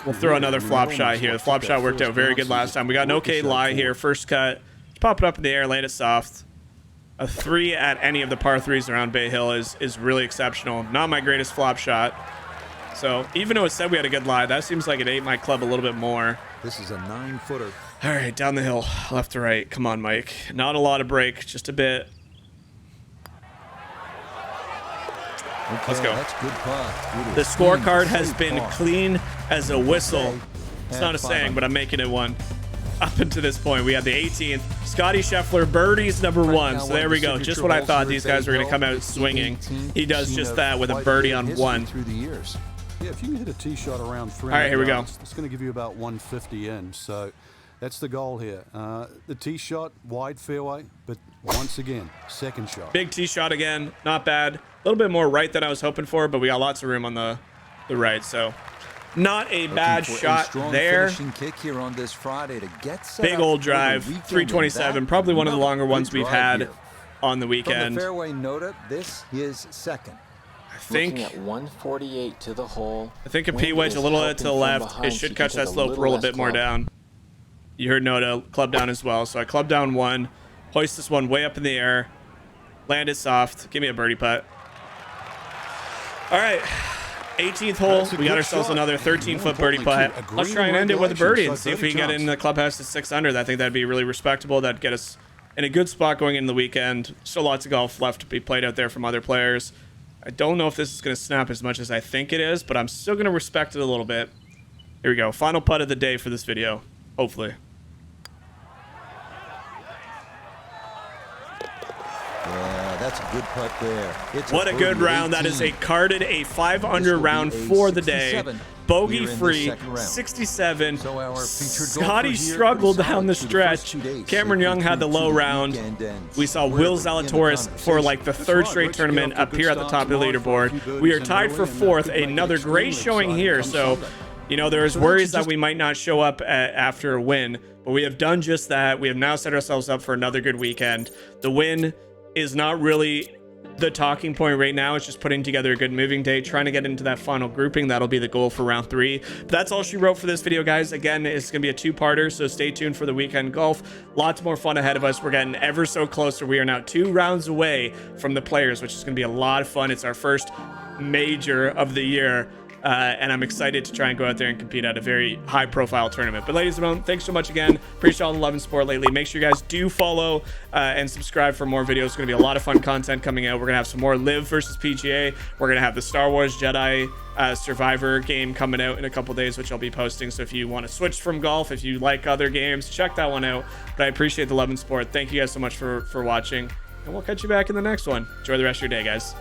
We'll throw another flop shot here. The flop shot worked out very good last time. We got an okay lie here. First cut. Just pop it up in the air, land it soft. A 3 at any of the par 3s around Bay Hill is really exceptional. Not my greatest flop shot. So even though it said we had a good lie, that seems like it ate my club a little bit more. This is a 9-footer. All right, down the hill, left to right. Come on, Mike. Not a lot of break, just a bit. Okay, let's go. That's good putt. The scorecard has been clean as a whistle. It's not a saying, but I'm making it one. Up until this point, we had the 18th. Scotty Scheffler birdies number 1. So there we go. Just what I thought these guys were going to come out swinging. He does just that with a birdie on 1. Through the years. Yeah, if you can hit a tee shot around 3, all right, here we go. It's going to give you about 150 in. So that's the goal here. The tee shot, wide fairway, but once again, second shot. Big tee shot again, not bad. A little bit more right than I was hoping for, but we got lots of room on the right. So not a bad shot there. Kick here on this Friday to get set big old drive, 327, probably one of the longer ones we've had on the weekend. From the fairway nota, this is second. I think looking at 148 to the hole. I think a P wedge a little bit to the left. It should catch that slope, roll a bit more down. You heard Nota club down as well. So I club down 1, hoist this one way up in the air, land it soft. Give me a birdie putt. All right, 18th hole. We got ourselves another 13-foot birdie putt. Let's try and end it with a birdie and see if we can get in the clubhouse to 6 under. I think that'd be really respectable. That'd get us in a good spot going into the weekend. Still lots of golf left to be played out there from other players. I don't know if this is going to snap as much as I think it is, but I'm still going to respect it a little bit. Here we go. Final putt of the day for this video. Hopefully. That's a good putt there. It's What a good birdie round. That is a 18. carded a 5 under will be round a for the day. 67 Bogey here in the free, second round. 67. So our featured Scotty golfer here struggled pretty down the solid through the first stretch. 2 days. Cameron Safely Young had the through low to the round. weekend ends. We saw We're Will at the end of the Zalatoris for like the That's third right. straight Rick's tournament got a up good here at the start top of the tomorrow for a few leaderboard. We are birdies tied in for early, and fourth. that could make it Another great extremely showing exciting here. come So, Sunday. you know, there's worries that we might not show up after a win, but we have done just that. We have now set ourselves up for another good weekend. The win is not really the talking point right now. It's just putting together a good moving day, trying to get into that final grouping. That'll be the goal for round 3. But that's all she wrote for this video, guys. Again, it's going to be a 2-parter, so stay tuned for the weekend golf. Lots more fun ahead of us. We're getting ever so closer. We are now 2 rounds away from the Players, which is going to be a lot of fun. It's our first major of the year. And I'm excited to try and go out there and compete at a very high-profile tournament. But ladies and gentlemen, thanks so much again. Appreciate all the love and support lately. Make sure you guys do follow and subscribe for more videos. It's going to be a lot of fun content coming out. We're going to have some more Live versus PGA. We're going to have the Star Wars Jedi Survivor game coming out in a couple days, which I'll be posting. So if you want to switch from golf, if you like other games, check that one out. But I appreciate the love and support. Thank you guys so much for watching. And we'll catch you back in the next one. Enjoy the rest of your day, guys.